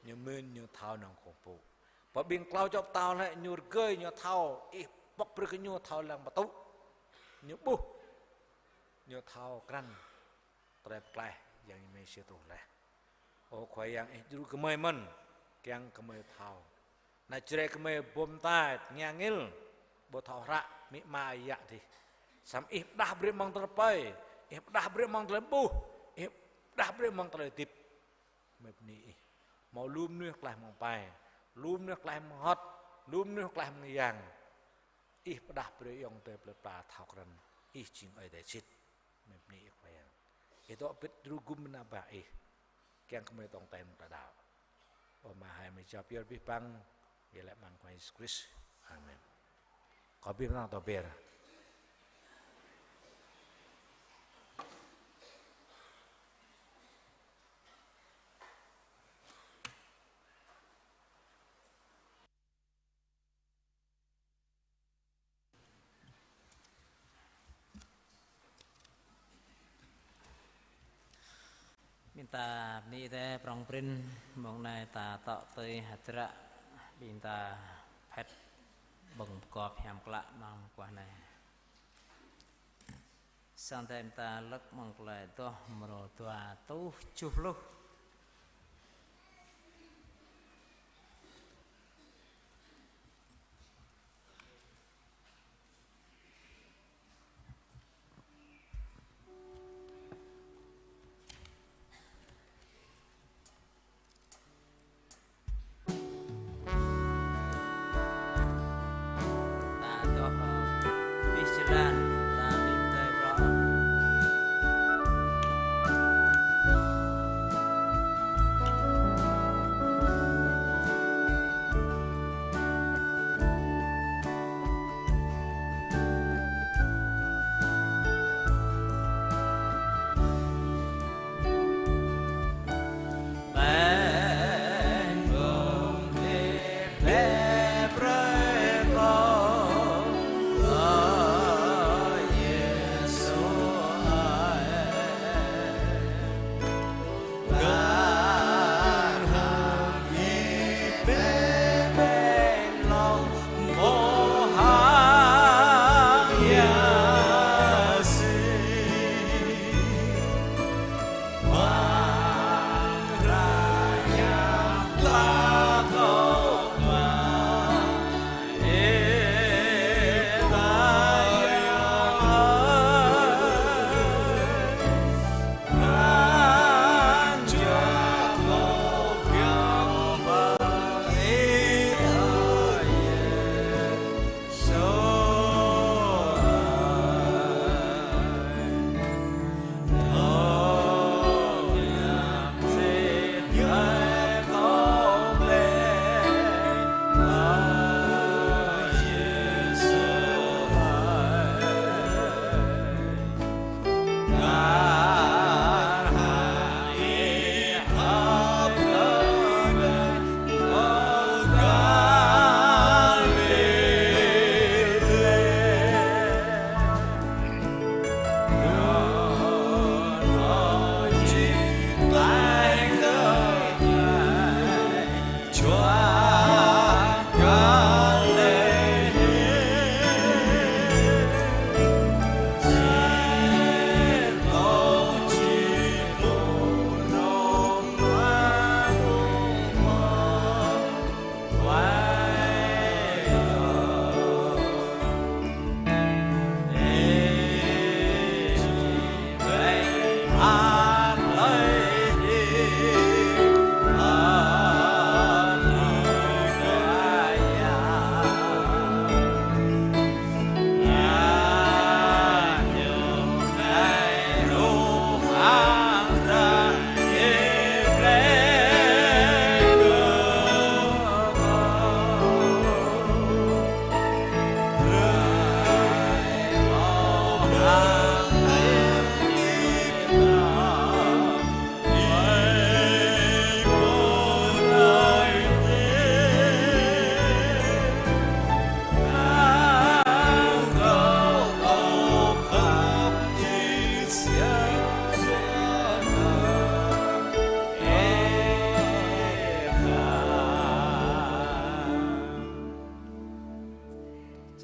nhiều men nhiều thọ nòng khổ phụ và bình clau cho tao lại nhiều cười nhiều thọ bọc bự cái nhiều thọ làm mà tốt nhiều bộ nhiều thọ cằn đẹp lại yang mấy siêu tổ lại ô khoai yang dulu kemai men yang kemai thọ na cerai kemai bom tai nyangil bộ thọ rạ mi ma ya thì sam dah beri mang terpai dah beri mang terbu dah beri mang tertib mepni mau lum nước lại mang pai lum nước lại mang hot lum nước lại mang yang dah beri yang terpelpa thau kran ching ai dai sit mepni khoyang itu pit drugum na ba keng kemai tong time ta dau ma hai mai cha pier bi pang ye lại mang quay Christ amen có biết nào tao biết minta ni te prong prin mong nai ta tọ tới hạt ra minta pet bồng cọp hàm lạ mang qua này sang thêm ta lắc mang lại to mồ tòa tú chụp lúc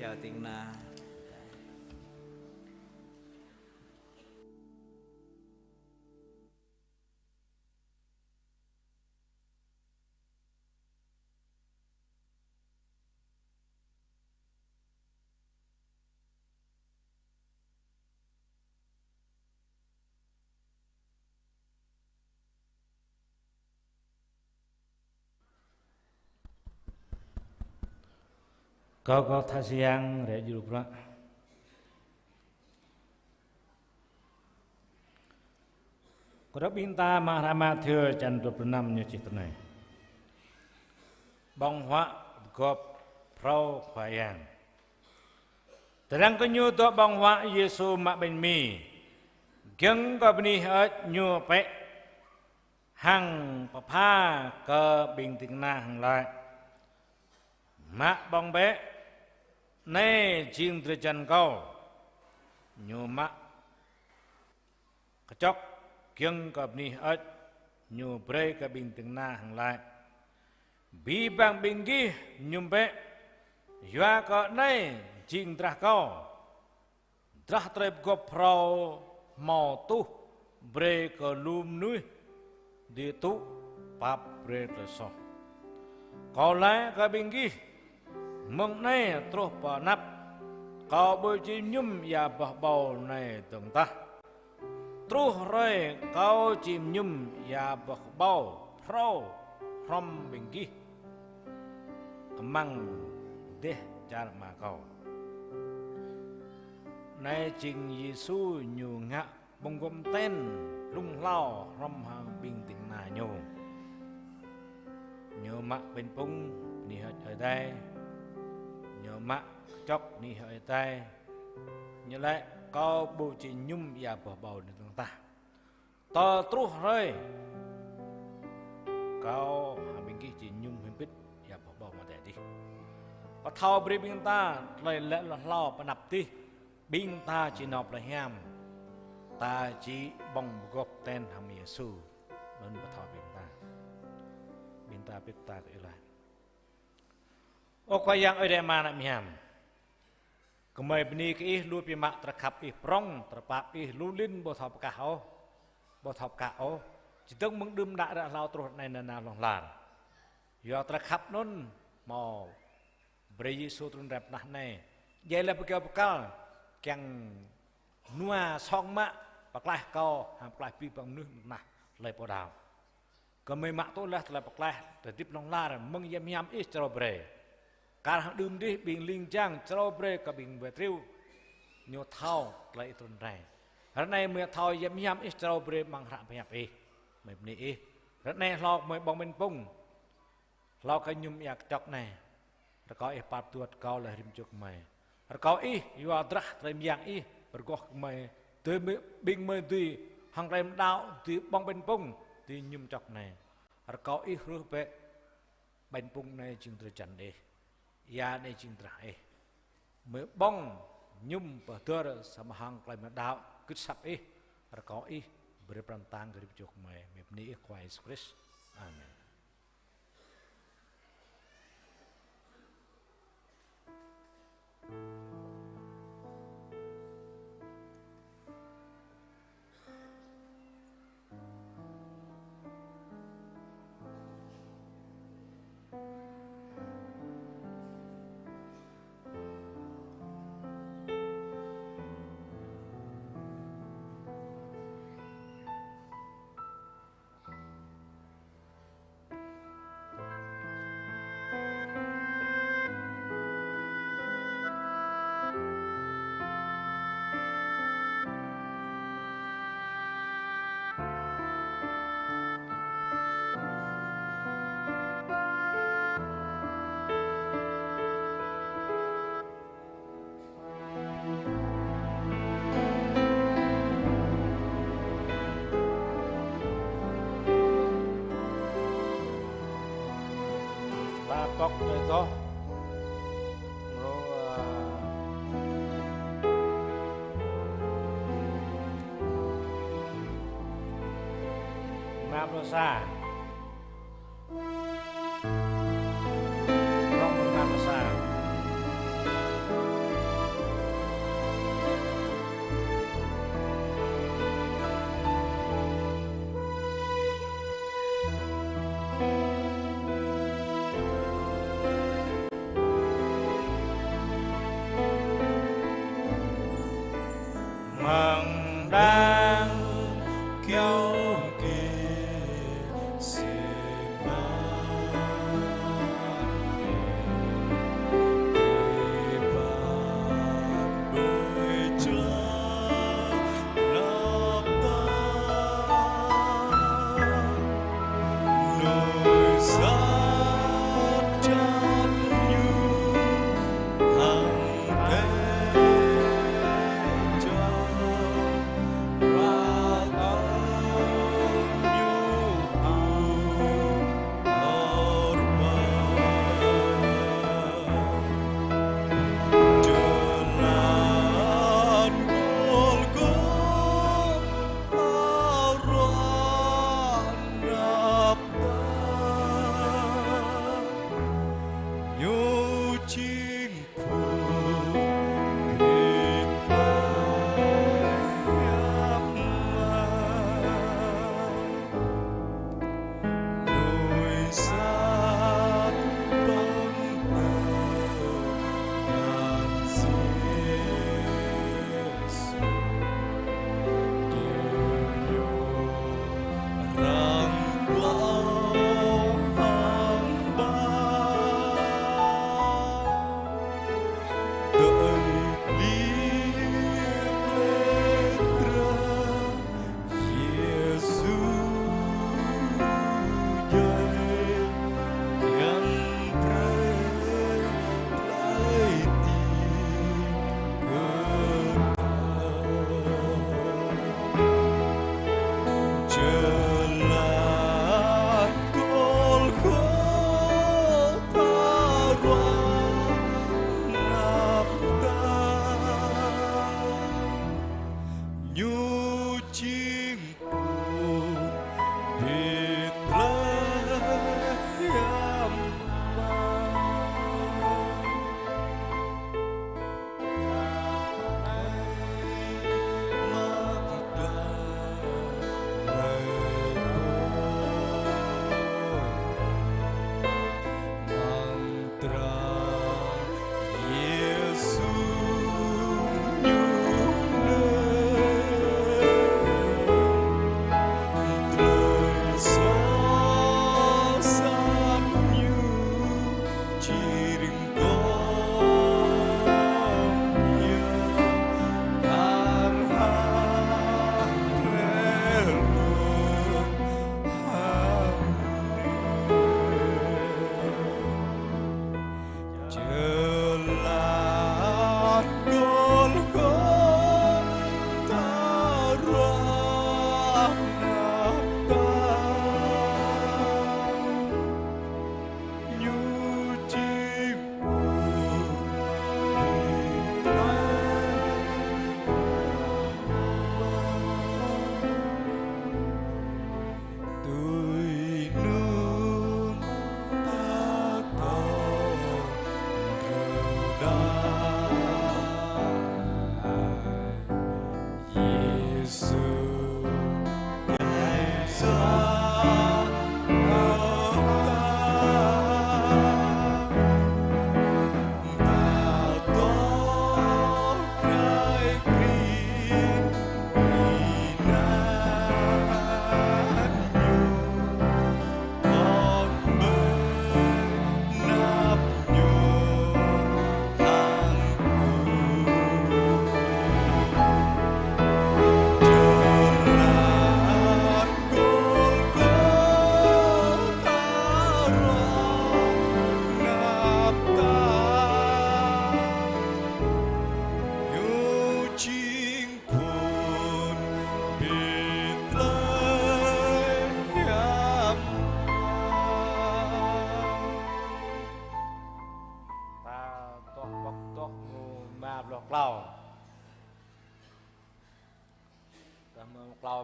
chào tiếng na Kau thà siang để du lịch. Kau binta mahramah thưa chan 25 như chiếc này. Bong hoa gop prau khoyan. Terang ko nyu to bong hoa Yesu mak ben mi. Geng ko bni ớt nyu pe. Hang pa pha cơ bình tình na hang lại. Mak bong bé. Nè chiên từ chân câu nhu mắc chóc kiêng cọp ni ớt nhu bre cả bình từng na hàng lại bí bằng bình ghi nhung bé doa có này chiên tra câu tra trep gop prau mò tu bre cả lùm núi đi tu pap bre tra so có lại cả bình ghi mong này trôi bỏ nắp, kau bơi chim nhum ya bờ bầu này tưởng ta, trôi rồi kau chim nhum ya bờ bầu, pro, rom bình ghi, mang đế cha mà kau, này trình Giêsu nhu ngạ bông gom tên lung lao rom hàng bình tĩnh nà nhu mắc bên pung ni hết ở đây. Nhớ mạ chóc ni hơi tay nhớ lại có bù chỉ nhung và bỏ bầu được chúng ta to trú rồi có hàng bình kia chỉ nhung hình bít và bỏ bầu mà để đi có thao bê bình ta lời lẽ là lo và nạp đi bình ta chỉ nộp là hem ta chỉ bong gọp tên hàng Giêsu nên có thao bình ta biết ta cái lại Oka yang ada mana miam, kemai benih ke lu pimak terkap prong terpap lulin bothop kau, jidung mengdum dak dak lau terus nai nana long lan, yo terkap nun mau beri Yesus turun rap nah nai, jailah bekal yang nua song mak paklah kau, paklah pi bang nuh nah lay podau, kemai mak tu lah telah paklah tertib long lan mengyam yam strawberry. Karena đêm đi bình linh trang trâu bre cả bình về triu nhiều thao lại tuần này hôm nay mưa thao yếm yếm ít trâu bre mang rạng phải nhập đi mày nị hôm nay lo mới bong bên pung lo cái nhung yak chọc này rồi có ít bát tuột cao là rim chục mày rồi có ít yêu dra rim yang ít rồi có mày tới bình mày tùy hàng rim đào tùy bong bên pung tùy nhung chọc này rồi có ít rưỡi bé bên pung này chừng từ chân đi ya này chừng trai mới bong nhung bờ tơ sama hang lại mà đạo cứ sắp ấy rồi có ý beri perantang dari chuk mai mepni kwa Jesus Christ amen. Cọc rồi đó map nó xa không map nó xa mang đang kiêu kỳ xin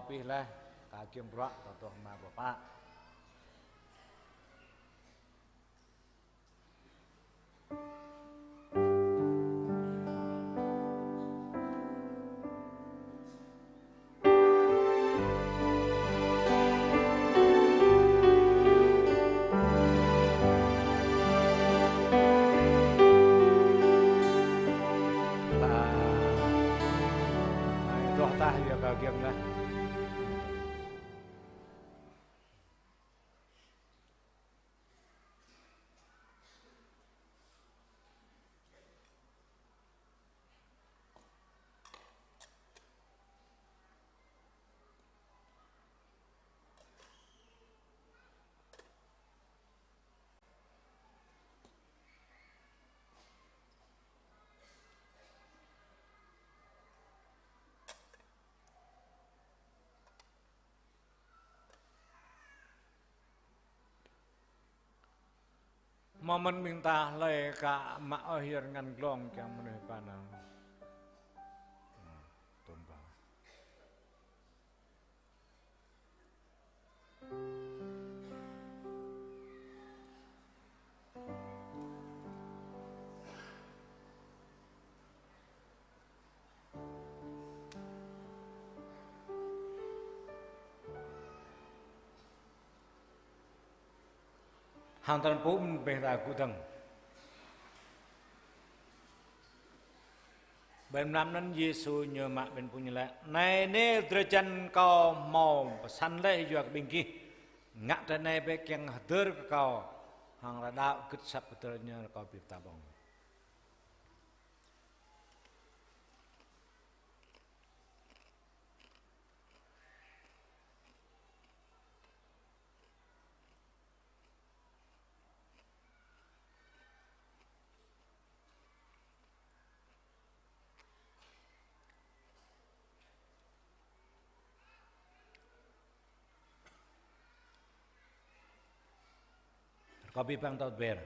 pih lah kaki berak atau ma bapak lah ya bagian lah. Momen minta le ka mak akhir ngan glong yang meneh panang. Tumbang. Hàng tuần phú mình về tại cụ tầng. Bên nămนั้นเยซูเยอะมากเป็นปุญญละในนี้ตระจันก็มองสันเลยอยู่กับบิงกี้งัดในไปเกียงเดินก็หางระดับกึศสับเตอร์เนี่ยก็ปิดตาบอง Kopi pang taut ber.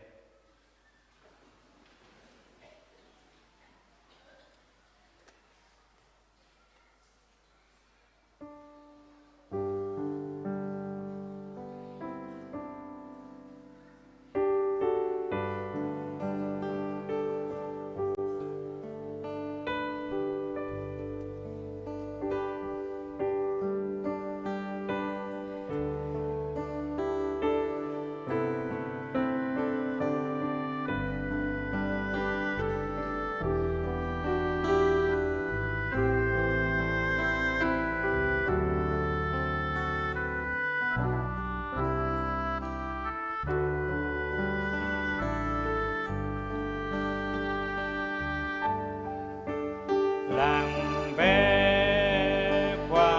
Làng bé qua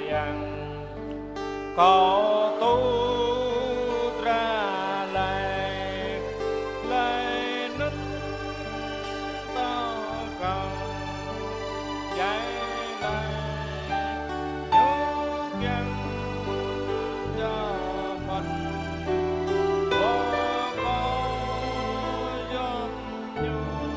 yang có tu ra lại lại nứt tao cầu trái lại nhớ nhăn cho mình có giọt nhung.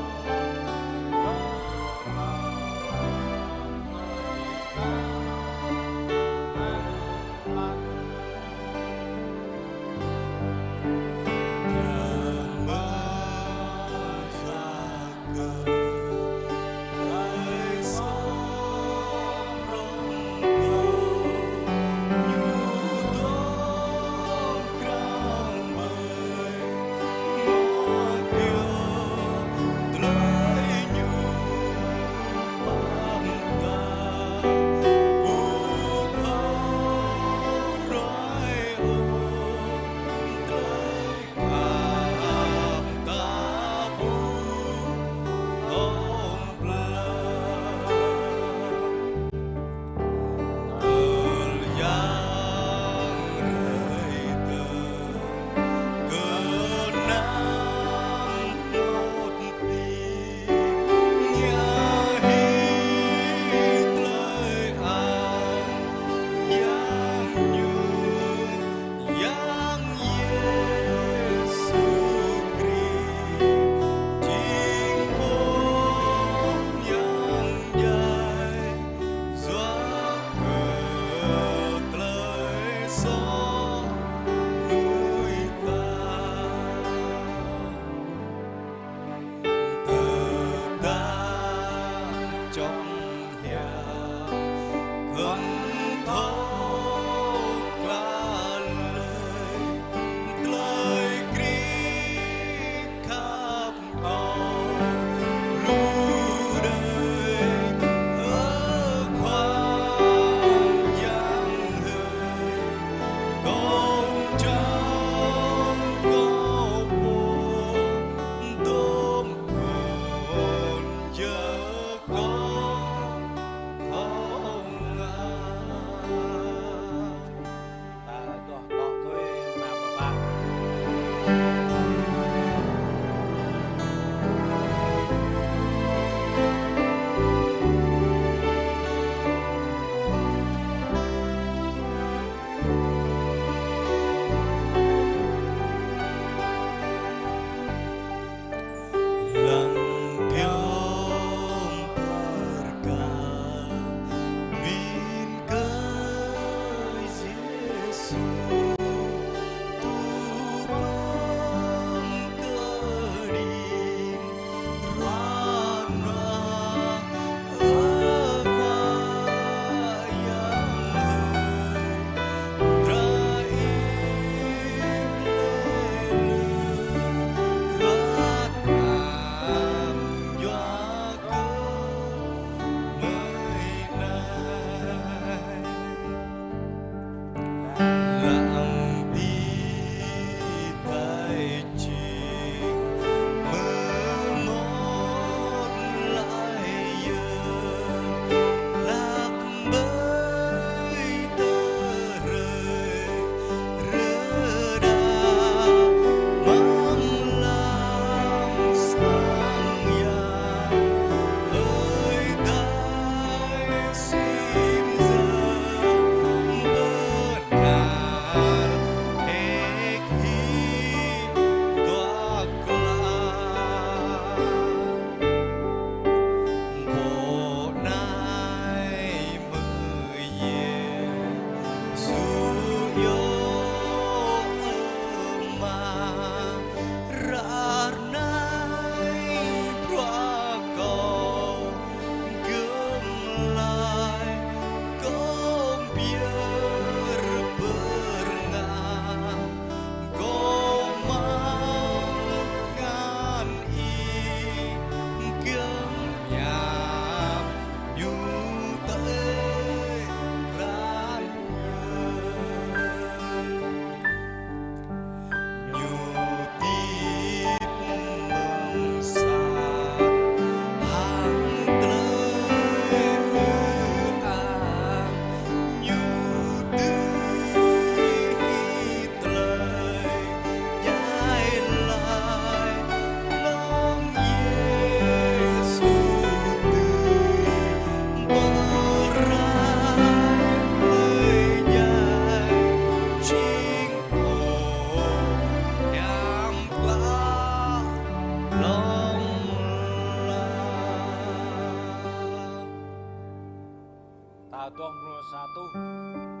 Satu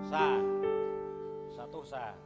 sa. Satu sa.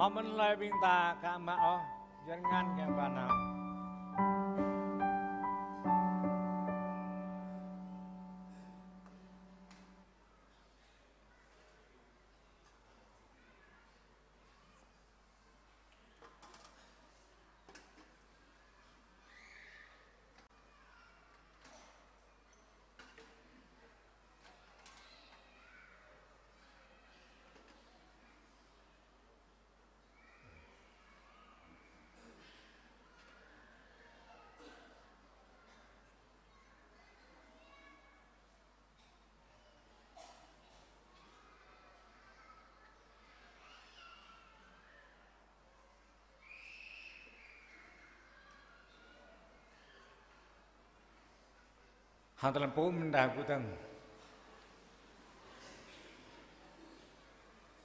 Momen lai binta ka mao jangan ke bana. Hang dalam pun mendah putang.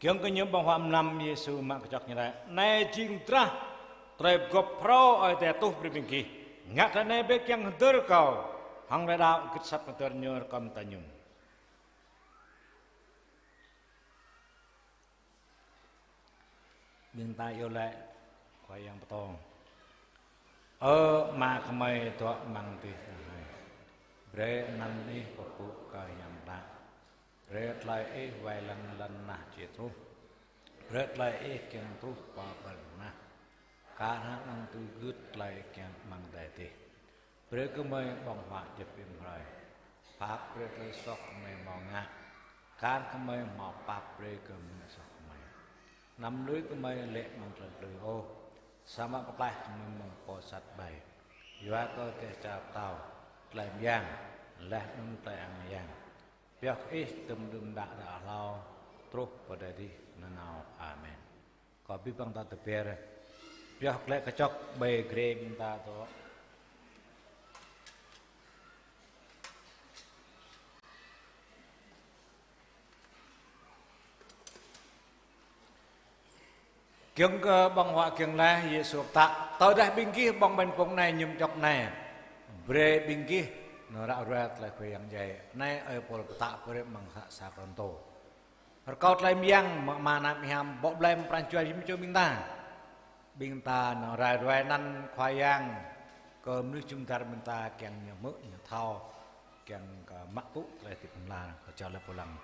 Kiong kenyum bang ham nam Yesu mak kejak nyera. Nai jing trah trep gop pro ai te tuh berbingki. Ngak ta nai bek yang hendur kau. Hang reda kitsap hendur nyor kam tanyum. Minta yo lại kau yang petong. Ma kemai tua mang ti. Bre nan ni papu ka yam da. Bre tlai vai lan nah citru. Bre tlai kiang tru pa na. Ka nang tu gut tlai kiang mang dai ti. Bre kemai bong hwa jep pim rai. Pap bre tlai sok mai mong nga. Ka kemai mo pap bre kem sok mai. Nam lưới kemai lệ mang tlai lưới ô. Sama papai kemai mong po sat bai. Yua ko te cha tao. Lại giang là nông tại ăn giang việc ít đừng đã lao trúc vào đây đi nào amen có biết bằng ta tập bè rồi việc lại cái chọc bề green ta đó kiêng bong họa kiêng la Yesu tạ tới đây binh kia bong bên phong này nhum chọc này bre binh kia nó đã ra lại khuyên yang dày này ở pol tạ bre mang sa Sacramento Perkau telah miang mana miam bok blem prancuai jim cho bing ta nó rai rai nan khoayang cơm nước chúng ta mình ta kèn nhà mỡ nhà thao kèn cả mắc tụ lại thì cũng là cho là pulang.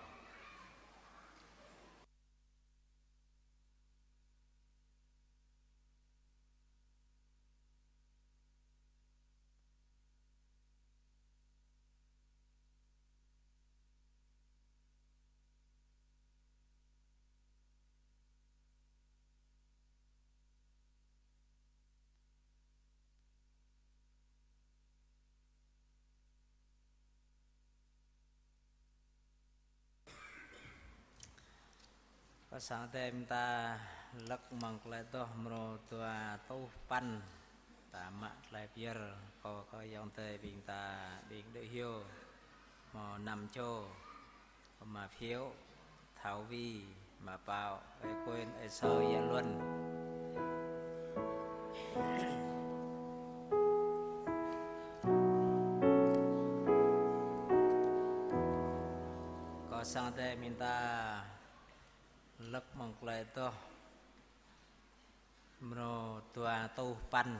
Có sáng thêm ta lắc măng lại to mro tua tàu pan ta mạ lại pier có dòng tề bình ta bình đợi hiu mò nằm chô mà phiếu thảo vi mà bao ai quên ai soi ya luôn có sáng thêm mình ta lắc mong lại to mro tua tàu pan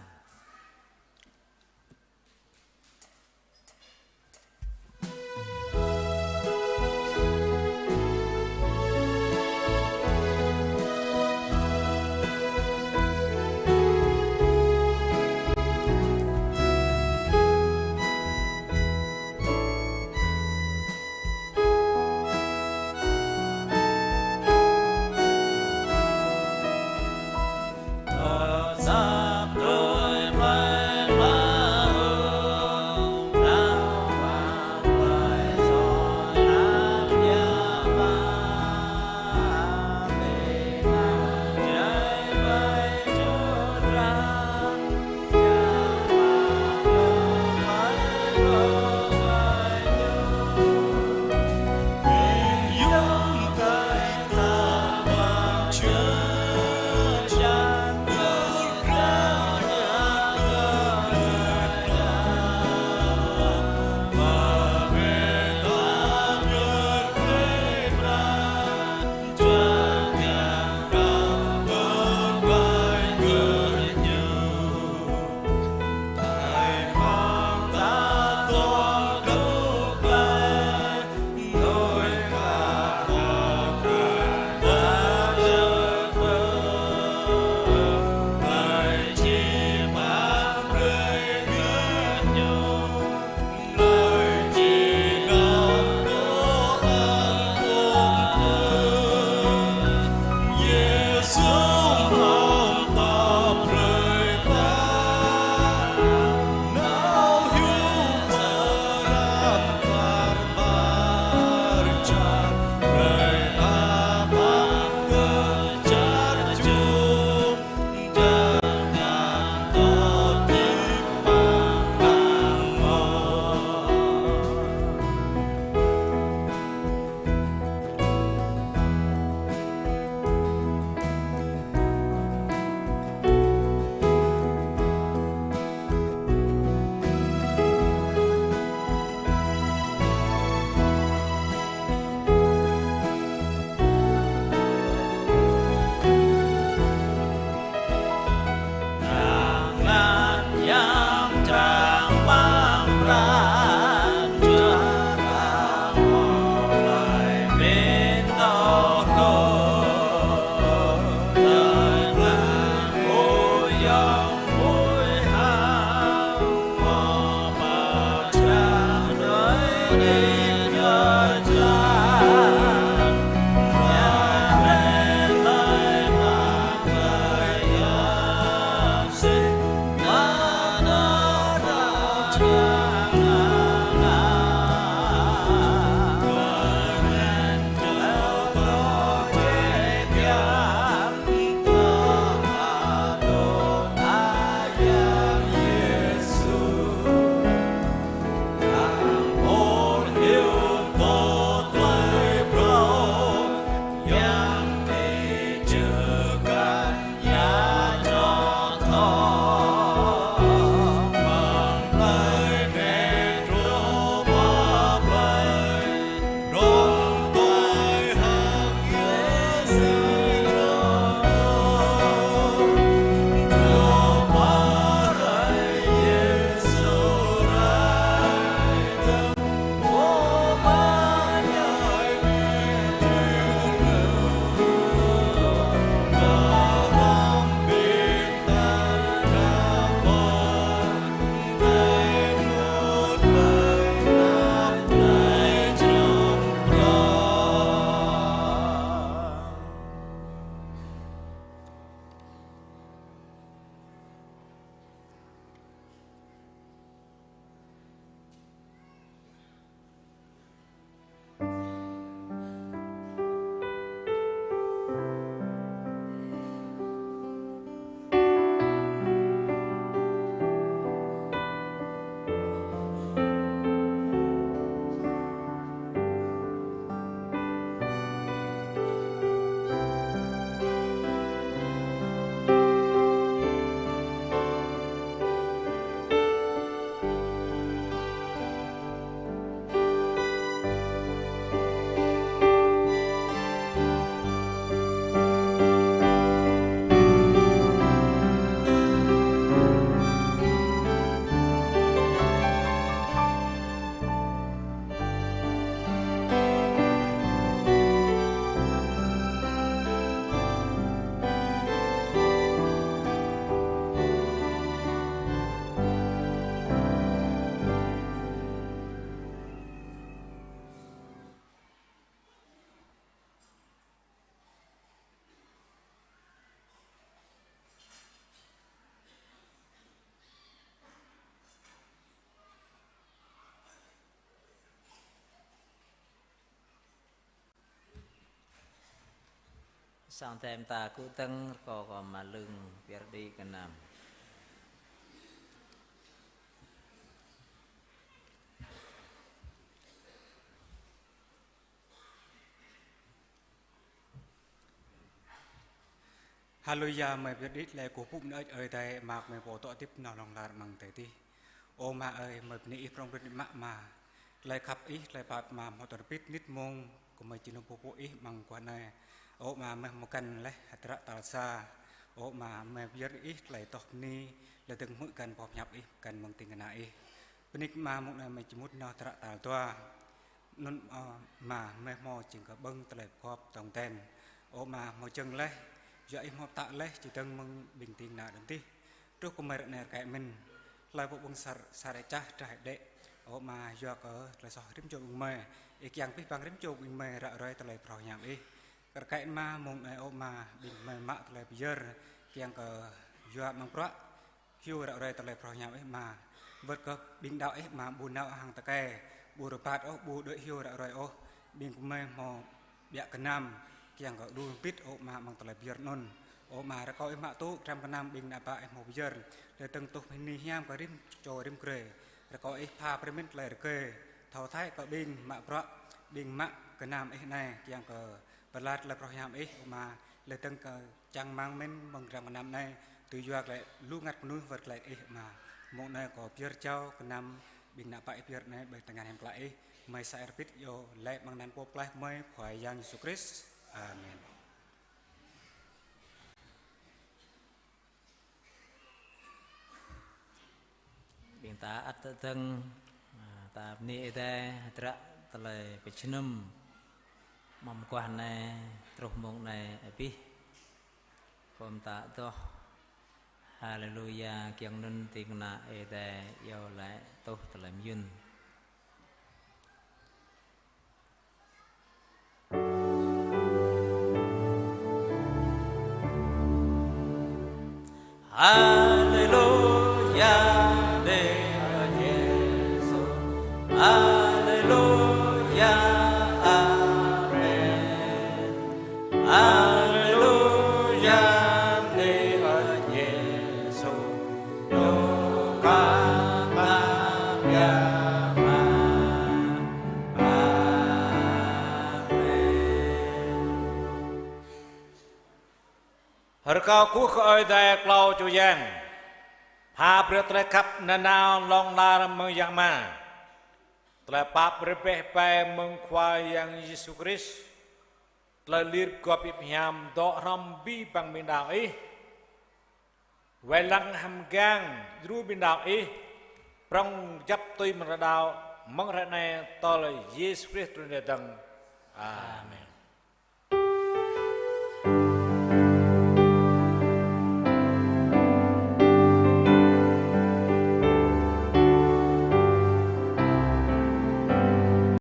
sang thêm ta cứ tăng có mà lưng việc đi cái nam Hallelujah mày biết ít lại của phúc nơi ơi thầy mạc mày bỏ tọa tiếp nào lòng là bằng thầy ti ô mà ơi mày ní trong bên mạ mà lại khắp ít lại bạt mà một tuần biết nít mông của mày chỉ nó bộ ít bằng quan này ô mà mày một cần lấy hạt rạ tà xa ô mà mày biết ít lại tọt ni lại từng mỗi cần bọc nhập ít cần bằng tình này bên ít mà một này mày chỉ muốn nó rạ tà toa nên mà mày mò chỉ có bưng lại họp tổng tên ô mà một chân lấy giờ em học tạ lấy chỉ từng mừng bình tĩnh nào đến tí trước của mày này cái mình lại bộ bông sa đại cha trái đệ ở mà giờ có là sỏi rím chụp mày ý kiến biết bằng rím chụp mày ra rồi ta lại phò nhảm đi cái mà mong này ở mà bình mày mạ lại bây giờ kiến có giờ mang pro hiu ra rồi ta lại phò nhảm ấy mà vượt có bình đạo ấy mà buồn đạo hàng ta kè buồn được phát ô buồn đợi hiu ra rồi ô bình của mày mò bịa cái nam kiang có đu biết ô mà bằng tờ biếc non ô mà đã coi mạ tú trăm cái năm bình đã bại một giờ để từng tục hình ni hiam có rim trồi rim kề đã coi pha premit lại kề thầu thái có bình mạ pro bình mạ cái nam ấy này kiang có bật lát là pro hiam ấy mà để từng cái chẳng mang men bằng trăm cái năm này từ giờ lại lúc ngắt núi vật lại ấy mà một này có biếc trâu cái năm bình đã bại biếc này bởi từng ngày em lại mày sẽ biết vô lại bằng đàn pop lại mới khỏi giang Jesus Christ. Amen. biển ta ắt thân ta ni te tra ta lại bị chunum mầm quan này trục mộng này bi hôm ta to Hallelujah kiang nun tiếng na te yêu lại tốt ta lại yun Hallelujah để Giêsu Hallelujah Amen Hallelujah để Giêsu Yo kata yama Hỡi cao quốc ơi đại clau chủ giang Hà bữa trái khắp nền nào lòng la mừng yang mà trái bắp bể bể mừng khoai yang Jesus Christ trái liệt có bị hiểm đọ ram bi bằng bình đạo ấy về lăng hàm gang ru bình đạo ấy trong chấp tôi mà đạo mong ra này to là Jesus Christ trên đời tầng. Amen.